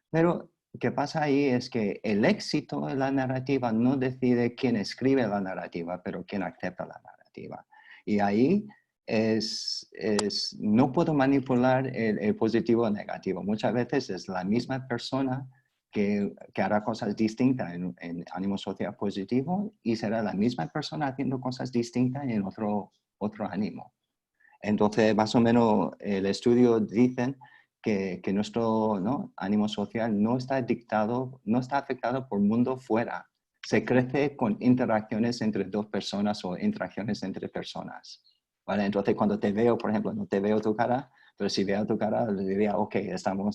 Pero, ¿qué pasa ahí? Es que el éxito de la narrativa no decide quién escribe la narrativa, pero quién acepta la narrativa. Y ahí no puedo manipular el positivo o negativo. Muchas veces es la misma persona que hará cosas distintas en ánimo social positivo y será la misma persona haciendo cosas distintas en otro ánimo. Entonces, más o menos, el estudio dice que nuestro, ¿no? ánimo social no está dictado, no está afectado por el mundo fuera. Se crece con interacciones entre dos personas o interacciones entre personas. ¿Vale? Entonces, cuando te veo, por ejemplo, no te veo tu cara, pero si veo tu cara, le diría, ok,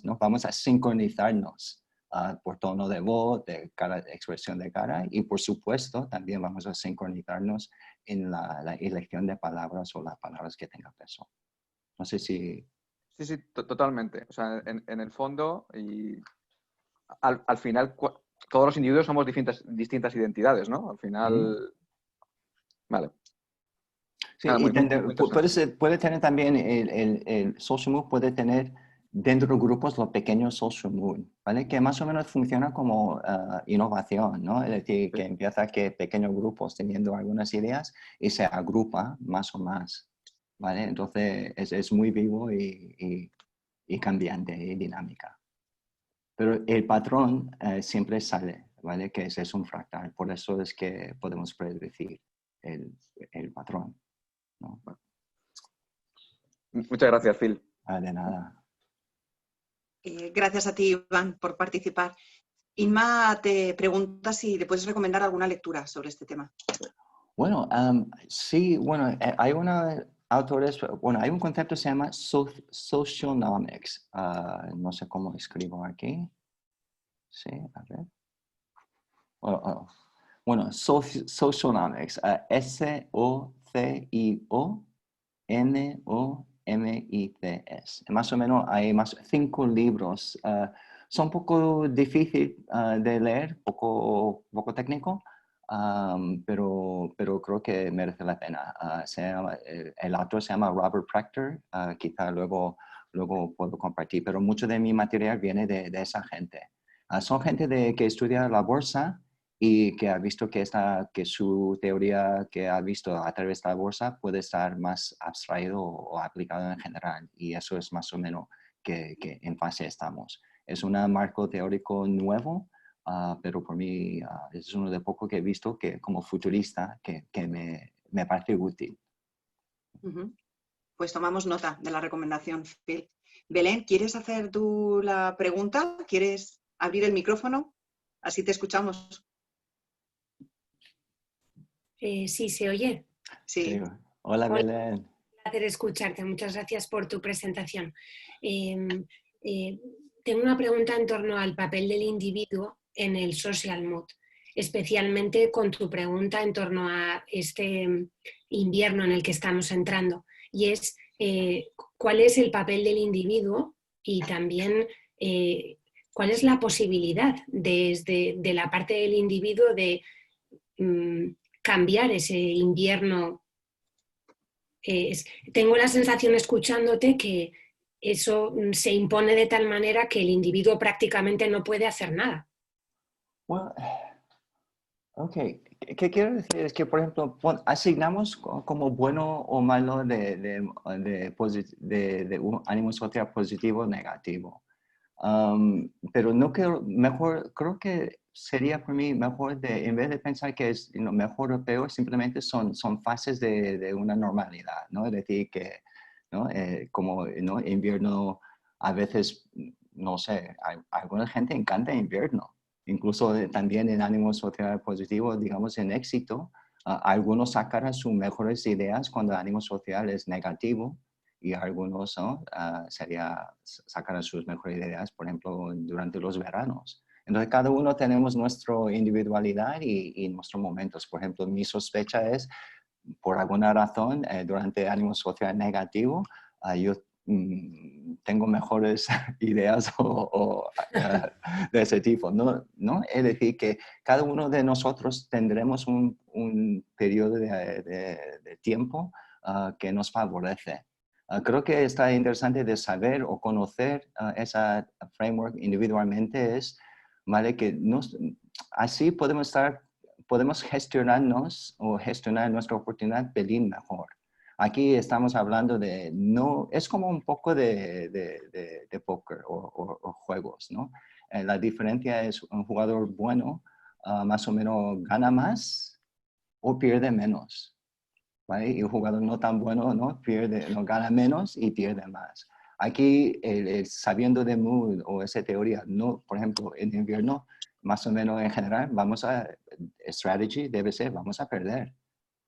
¿no? Vamos a sincronizarnos por tono de voz, de expresión de cara, y por supuesto, también vamos a sincronizarnos en la elección de palabras o las palabras que tengan peso. No sé si... Sí, sí, totalmente. O sea, en el fondo, y al final, todos los individuos somos distintas identidades, ¿no? Al final, vale. Sí, Nada, y muy interesante. puede tener también el social mood, puede tener dentro de grupos los pequeños social mood, ¿vale? Que más o menos funciona como innovación, ¿no? Es decir, que Sí. empieza que pequeños grupos teniendo algunas ideas y se agrupa más o más, ¿vale? Entonces es muy vivo y cambiante y dinámica. Pero el patrón siempre sale, ¿vale? Que ese es un fractal. Por eso es que podemos predecir el patrón, ¿no? Muchas gracias, Phil. De nada. Gracias a ti, Iván, por participar. Inma te pregunta si le puedes recomendar alguna lectura sobre este tema. Bueno, sí, bueno, hay autores, bueno, hay un concepto que se llama socionomics. No sé cómo escribo aquí. Sí, a ver. Bueno, socionomics. SOCIONOMITS. Más o menos hay 5 libros. Son un poco difícil de leer, poco técnico. Pero creo que merece la pena. El autor se llama Robert Proctor, quizá luego puedo compartir, pero mucho de mi material viene de esa gente. Son gente que estudia la bolsa y que ha visto que su teoría que ha visto a través de la bolsa puede estar más abstraído o aplicado en general, y eso es más o menos que en fase estamos. Es un marco teórico nuevo. Pero por mí es uno de pocos que he visto que como futurista que me parece útil. Pues tomamos nota de la recomendación, Phil. Belén, ¿quieres hacer tú la pregunta? ¿Quieres abrir el micrófono? Así te escuchamos. Sí, ¿se oye? Sí. Hola, Hola. Belén. Un placer escucharte. Muchas gracias por tu presentación. Tengo una pregunta en torno al papel del individuo en el social mood, especialmente con tu pregunta en torno a este invierno en el que estamos entrando, y es ¿cuál es el papel del individuo y también cuál es la posibilidad desde de la parte del individuo de cambiar ese invierno? Tengo la sensación escuchándote que eso se impone de tal manera que el individuo prácticamente no puede hacer nada. Well, ok, ¿qué quiero decir? Es que, por ejemplo, asignamos como bueno o malo de un ánimo social positivo o negativo. Pero no creo que sería por mí mejor en vez de pensar que es mejor o peor, simplemente son fases de una normalidad, ¿no? Es decir, que, ¿no? Como, ¿no? Invierno, a veces, no sé, a alguna gente encanta invierno, incluso también en ánimo social positivo, digamos, en éxito, algunos sacarán sus mejores ideas cuando el ánimo social es negativo, y algunos, ¿no? Sacar sus mejores ideas, por ejemplo, durante los veranos. Entonces, cada uno tenemos nuestra individualidad y nuestros momentos. Por ejemplo, mi sospecha es, por alguna razón, durante ánimo social negativo, yo tengo mejores ideas de ese tipo, ¿no? Es decir, que cada uno de nosotros tendremos un periodo de tiempo que nos favorece. Creo que está interesante de saber o conocer esa framework individualmente, ¿vale? Que así podemos gestionarnos o gestionar nuestra oportunidad un pelín mejor. Aquí estamos hablando es como un poco de póker o juegos, ¿no? La diferencia es un jugador bueno más o menos gana más o pierde menos. ¿Vale? Y un jugador no tan bueno, ¿no? Gana menos y pierde más. Aquí, sabiendo de mood o esa teoría, no, por ejemplo, en invierno, más o menos en general, strategy debe ser, vamos a perder.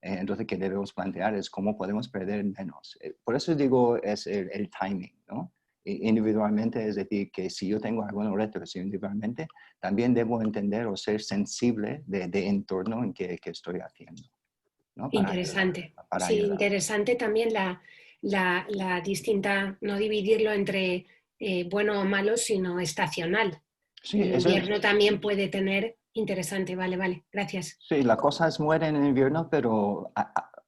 Entonces, ¿qué debemos plantear? Es cómo podemos perder menos. Por eso digo, es el timing, ¿no? Individualmente, es decir, que si yo tengo algunos retos individualmente, también debo entender o ser sensible de entorno en que estoy haciendo, ¿no? Interesante. Sí, ayudar. interesante también la distinta, no dividirlo entre bueno o malo, sino estacional. Sí, el invierno también puede tener, interesante, vale, gracias. Sí, las cosas mueren en invierno, pero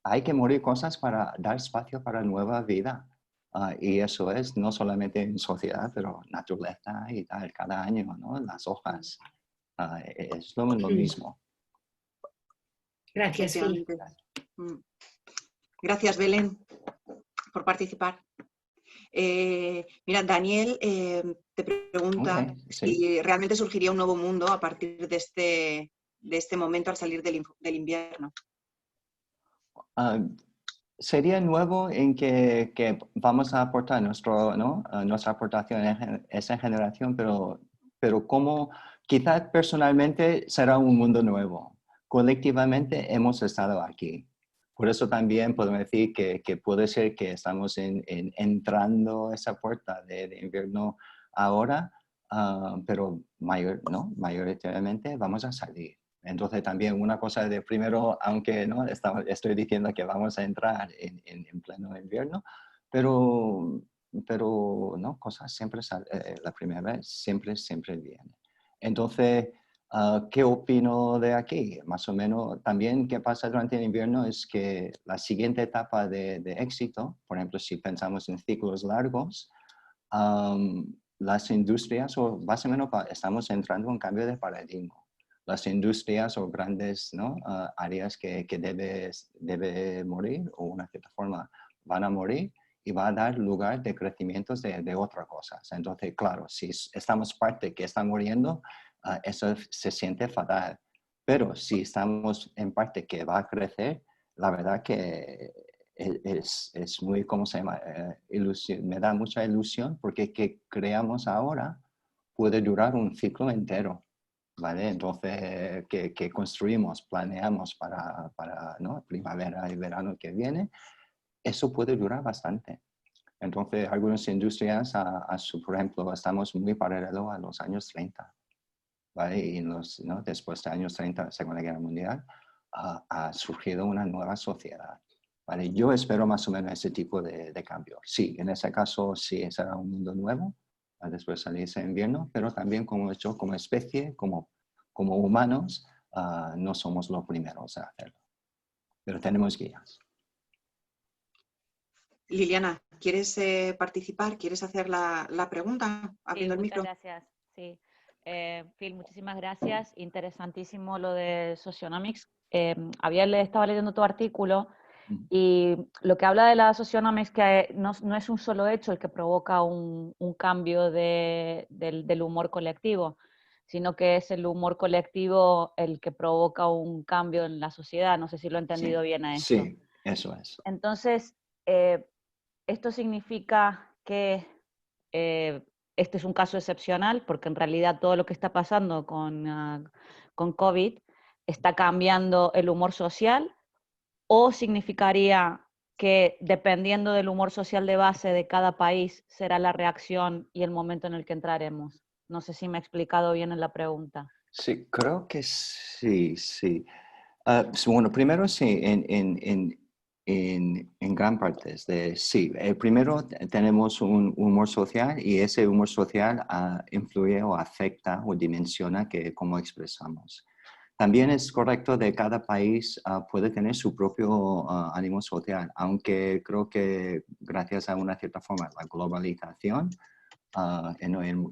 hay que morir cosas para dar espacio para nueva vida. Y eso es no solamente en sociedad, pero naturaleza y tal, cada año, ¿no? Las hojas. Es lo mismo. Gracias, Phil. Gracias, Belén, por participar. Mira, Daniel te pregunta si realmente surgiría un nuevo mundo a partir de este momento al salir del invierno. Sería nuevo en que vamos a aportar nuestra aportación en esa generación, pero como quizás personalmente será un mundo nuevo. Colectivamente hemos estado aquí. Por eso también podemos decir que puede ser que estamos entrando esa puerta de invierno ahora, pero mayoritariamente vamos a salir. Entonces también una cosa de primero, aunque no estoy diciendo que vamos a entrar en pleno invierno, pero no, cosas siempre la primera vez siempre viene. Entonces, ¿qué opino de aquí? Más o menos, también qué pasa durante el invierno es que la siguiente etapa de éxito, por ejemplo, si pensamos en ciclos largos, las industrias, o más o menos estamos entrando en un cambio de paradigma. Las industrias o grandes, ¿no? Áreas que debe morir, o una cierta forma van a morir, y va a dar lugar de crecimientos de otras cosas. Entonces, claro, si estamos parte que está muriendo, eso se siente fatal. Pero si estamos en parte que va a crecer, la verdad que es muy, ¿cómo se llama? Me da mucha ilusión porque que creamos ahora puede durar un ciclo entero, ¿vale? Entonces, que construimos, planeamos para ¿no? primavera y verano que viene, eso puede durar bastante. Entonces, algunas industrias, por ejemplo, estamos muy paralelo a los años 30. ¿Vale? Y ¿no? Después de años 30, Segunda Guerra Mundial, ha surgido una nueva sociedad. ¿Vale? Yo espero más o menos ese tipo de cambio. Sí, en ese caso sí será un mundo nuevo, después de salir ese invierno, pero también como hecho, como especie, como humanos, no somos los primeros a hacerlo. Pero tenemos guías. Liliana, ¿quieres participar? ¿Quieres hacer la pregunta? Abriendo el muchas micro. Gracias. Sí. Phil, muchísimas gracias. Interesantísimo lo de Socionomics. Estaba leyendo tu artículo y lo que habla de la Socionomics que no es un solo hecho el que provoca un cambio del humor colectivo, sino que es el humor colectivo el que provoca un cambio en la sociedad. No sé si lo he entendido bien a esto. Sí, eso es. Entonces, esto significa que este es un caso excepcional, porque en realidad todo lo que está pasando con COVID está cambiando el humor social, o significaría que dependiendo del humor social de base de cada país será la reacción y el momento en el que entraremos. No sé si me he explicado bien en la pregunta. Sí, creo que sí. Bueno, primero sí, en gran parte. Sí, primero tenemos un humor social y ese humor social influye o afecta o dimensiona cómo expresamos. También es correcto de cada país puede tener su propio ánimo social, aunque creo que gracias a una cierta forma la globalización,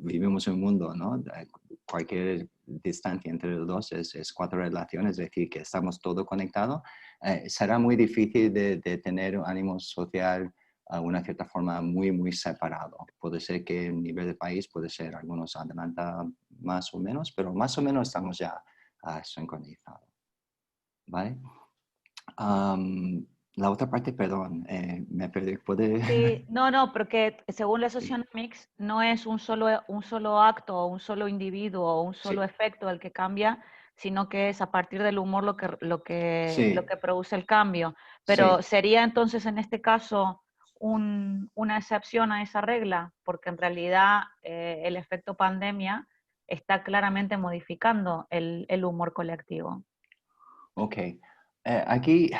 vivimos en un mundo, ¿no? Cualquier distancia entre los dos es cuatro relaciones, es decir, que estamos todo conectado. Será muy difícil de tener ánimo social de una cierta forma muy separado. Puede ser que el nivel de país puede ser, algunos adelanta más o menos, pero más o menos estamos ya sincronizados. ¿Vale? La otra parte, perdón, me perdí. Sí, no, porque según la Socionomics no es un solo acto, o un solo individuo o un solo efecto el que cambia, sino que es a partir del humor lo que produce el cambio. Pero ¿sería entonces en este caso una excepción a esa regla? Porque en realidad el efecto pandemia está claramente modificando el humor colectivo. Ok. Aquí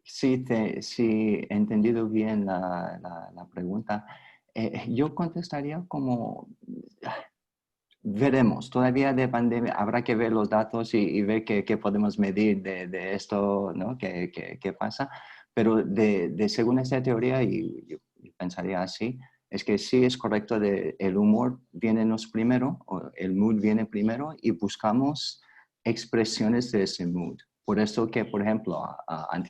sí he entendido bien la pregunta. Yo contestaría como, veremos, todavía de pandemia, habrá que ver los datos y ver qué podemos medir de esto, ¿no? ¿Qué pasa? Pero según esta teoría, y yo pensaría así, es que sí es correcto, el humor viene primero, o el mood viene primero, y buscamos expresiones de ese mood. Por eso que, por ejemplo,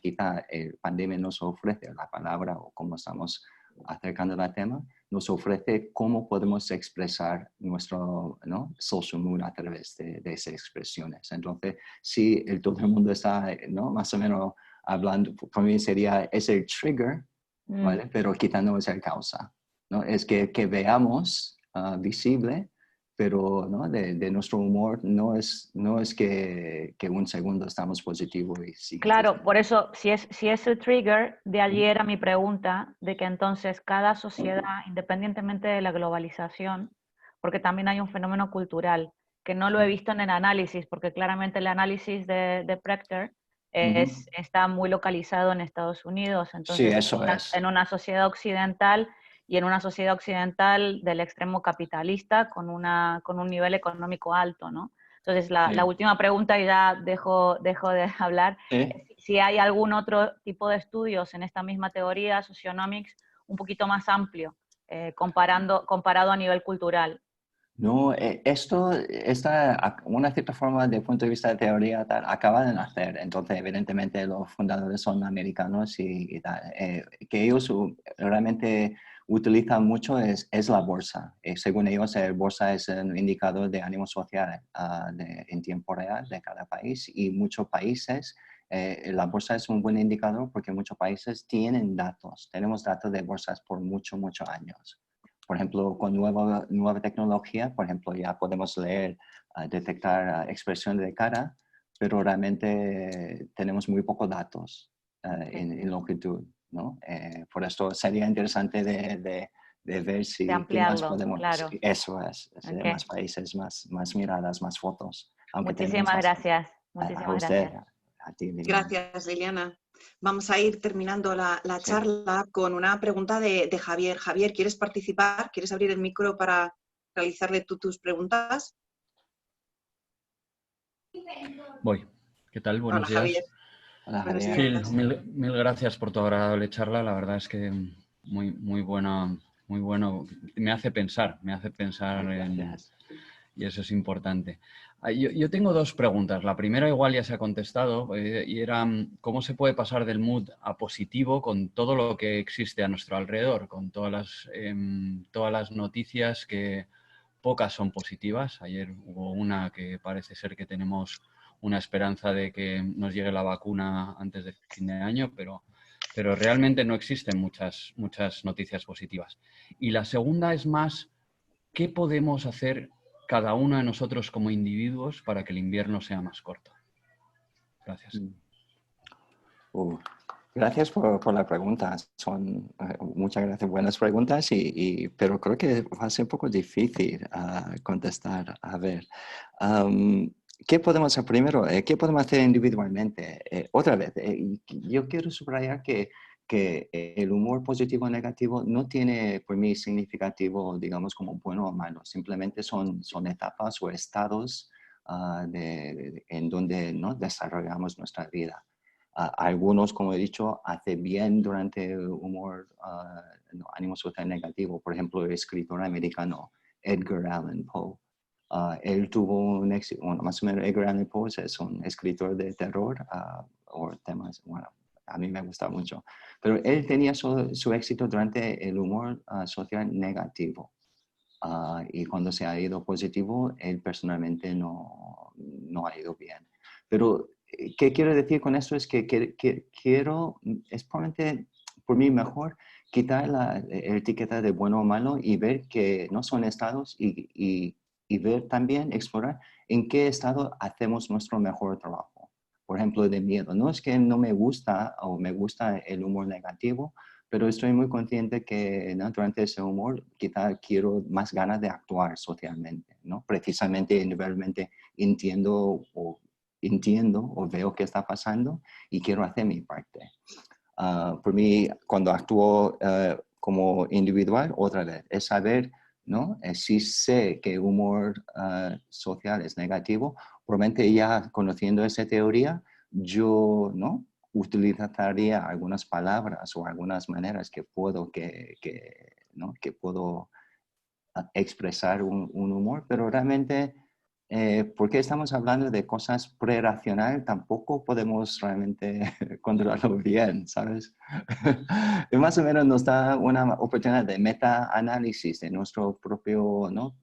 quizá la pandemia nos ofrece la palabra, o cómo estamos acercando al tema, nos ofrece cómo podemos expresar nuestro social mood a través de esas expresiones. Entonces, si todo el mundo está más o menos hablando, para mí sería ese trigger, ¿vale? Pero quizá no es el causa, ¿no? Es que veamos visible pero ¿no? de nuestro humor no es que un segundo estamos positivos y sí. Claro, por eso, si es el trigger, de allí era mi pregunta, de que entonces cada sociedad, independientemente de la globalización, porque también hay un fenómeno cultural, que no lo he visto en el análisis, porque claramente el análisis de Prechter está muy localizado en Estados Unidos, Sí, entonces eso es. en una sociedad occidental y en una sociedad occidental del extremo capitalista con un nivel económico alto, ¿no? Entonces, la última pregunta, y ya dejo de hablar, es si hay algún otro tipo de estudios en esta misma teoría, Socionomics, un poquito más amplio, comparado a nivel cultural. No, esto está, una cierta forma, de punto de vista de teoría, tal, acaba de nacer. Entonces, evidentemente, los fundadores son americanos y tal. Que ellos realmente utilizan mucho es la bolsa. Según ellos, la bolsa es un indicador de ánimo social en tiempo real de cada país. Y muchos países, la bolsa es un buen indicador porque muchos países tienen datos. Tenemos datos de bolsas por muchos años. Por ejemplo, con nueva tecnología, por ejemplo, ya podemos leer, detectar expresión de cara, pero realmente tenemos muy pocos datos en longitud, ¿no? Por esto sería interesante de ver si De qué más ampliarlo, podemos... claro. Eso es, Okay. más países, más miradas, más fotos. Aunque Muchísimas gracias. A usted, a ti, Liliana. Gracias, Liliana. Vamos a ir terminando la charla con una pregunta de Javier. Javier, ¿quieres participar? ¿Quieres abrir el micro para realizarle tus preguntas? Voy. ¿Qué tal? Buenos Hola, días. Javier. Hola, Buenos Javier. días. Mil gracias por tu agradable charla. La verdad es que muy buena, muy bueno. Me hace pensar y eso es importante. Yo tengo dos preguntas. La primera igual ya se ha contestado y era cómo se puede pasar del mood a positivo con todo lo que existe a nuestro alrededor, con todas las noticias que pocas son positivas. Ayer hubo una que parece ser que tenemos una esperanza de que nos llegue la vacuna antes de fin de año, pero realmente no existen muchas noticias positivas. Y la segunda es más, ¿qué podemos hacer cada uno de nosotros como individuos para que el invierno sea más corto? Gracias. Gracias por la pregunta. Son muchas gracias, buenas preguntas, pero creo que va a ser un poco difícil contestar. A ver, ¿qué podemos hacer primero? ¿Qué podemos hacer individualmente? Otra vez, yo quiero subrayar que el humor positivo o negativo no tiene por mí significativo, digamos, como bueno o malo. Simplemente son etapas o estados en donde ¿no? desarrollamos nuestra vida. Algunos, como he dicho, hace bien durante el humor, ánimo social negativo. Por ejemplo, el escritor americano Edgar Allan Poe. Él tuvo un éxito, bueno, más o menos Edgar Allan Poe es un escritor de terror o temas, bueno, a mí me gusta mucho. Pero él tenía su éxito durante el humor social negativo. Y cuando se ha ido positivo, él personalmente no ha ido bien. Pero, ¿qué quiero decir con esto? Es que quiero, es probablemente por mí mejor quitar la etiqueta de bueno o malo y ver que no son estados y ver también, explorar en qué estado hacemos nuestro mejor trabajo. Por ejemplo, de miedo. No es que no me gusta o me gusta el humor negativo, pero estoy muy consciente que ¿no? durante ese humor quizá quiero más ganas de actuar socialmente, ¿no? Precisamente, individualmente entiendo o veo qué está pasando y quiero hacer mi parte. Por mí, cuando actúo como individual, otra vez, es saber, ¿no? Si sé que humor social es negativo, probablemente ya conociendo esa teoría, yo, ¿no? utilizaría algunas palabras o algunas maneras que puedo, ¿no? que puedo expresar un humor, pero realmente, porque estamos hablando de cosas preracionales, tampoco podemos realmente controlarlo bien, ¿sabes? Y más o menos nos da una oportunidad de meta-análisis de nuestro propio ¿no?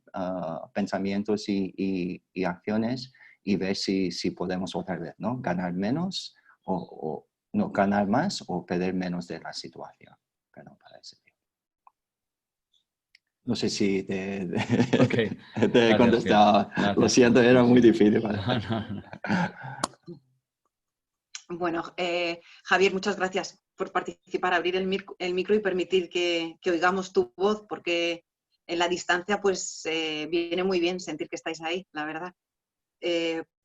Pensamientos y acciones y ver si podemos otra vez ¿no? ganar menos o no ganar más o perder menos de la situación. Que no parece. No sé si te Ok, he gracias, contestado. Phil. Lo Gracias. siento, era muy difícil. No, no, no. Bueno, Javier, muchas gracias por participar, abrir el micro y permitir que oigamos tu voz, porque en la distancia pues viene muy bien sentir que estáis ahí, la verdad.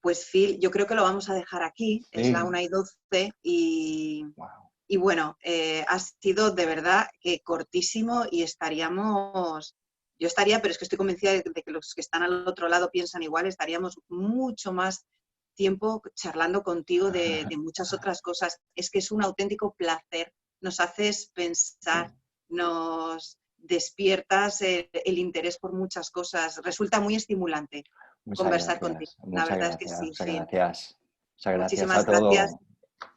Pues Phil, yo creo que lo vamos a dejar aquí, es Sí. la 1:12 Wow. y bueno, ha sido de verdad que cortísimo y estaríamos, yo estaría, pero es que estoy convencida de que los que están al otro lado piensan igual, estaríamos mucho más tiempo charlando contigo de muchas otras cosas. Es que es un auténtico placer, nos haces pensar, nos despiertas el interés por muchas cosas, resulta muy estimulante conversar contigo. La Muchas verdad es que gracias, sí, muchas Phil. gracias. Muchas gracias Muchísimas a todos. gracias.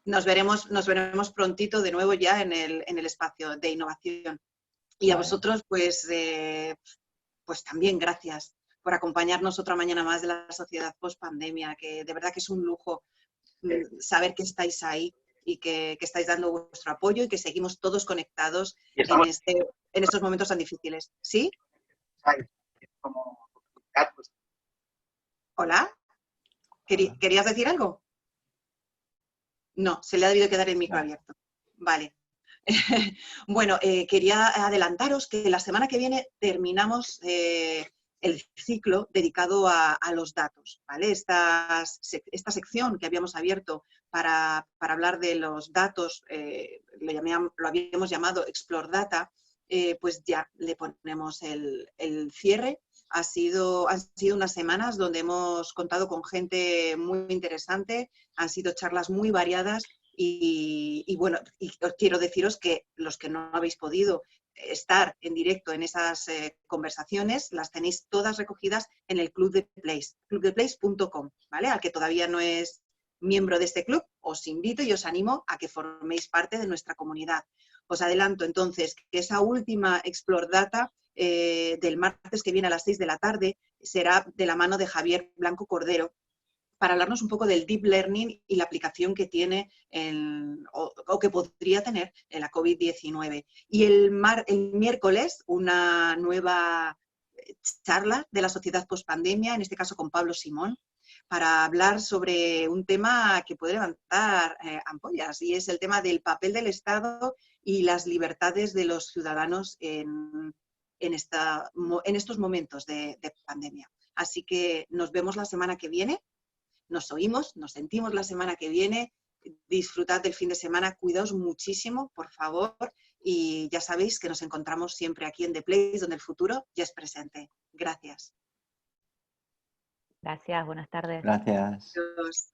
Nos veremos prontito de nuevo ya en el espacio de innovación. Y a Vale. vosotros, pues también gracias por acompañarnos otra mañana más de la sociedad post-pandemia, que de verdad que es un lujo saber que estáis ahí y que estáis dando vuestro apoyo y que seguimos todos conectados en estos momentos tan difíciles. ¿Sí? ¿Hola? ¿Querías decir algo? No, se le ha debido quedar el micro abierto. Vale. Bueno, quería adelantaros que la semana que viene terminamos el ciclo dedicado a los datos, ¿vale? Esta sección que habíamos abierto para hablar de los datos, lo habíamos llamado Explore Data, pues ya le ponemos el cierre. Han sido unas semanas donde hemos contado con gente muy interesante, han sido charlas muy variadas y bueno, y quiero deciros que los que no habéis podido estar en directo en esas conversaciones, las tenéis todas recogidas en el Club de Place, clubdeplace.com, ¿vale? Al que todavía no es miembro de este club, os invito y os animo a que forméis parte de nuestra comunidad. Os adelanto entonces que esa última Explore Data del martes que viene a las 6 de la tarde será de la mano de Javier Blanco Cordero, para hablarnos un poco del deep learning y la aplicación que tiene o que podría tener en la COVID-19. Y el miércoles una nueva charla de la sociedad post-pandemia, en este caso con Pablo Simón, para hablar sobre un tema que puede levantar ampollas, y es el tema del papel del Estado y las libertades de los ciudadanos en estos momentos de pandemia. Así que nos vemos la semana que viene. Nos oímos, nos sentimos la semana que viene. Disfrutad del fin de semana, cuidaos muchísimo, por favor, y ya sabéis que nos encontramos siempre aquí en The Place, donde el futuro ya es presente. Gracias. Gracias, buenas tardes. Gracias. Adiós.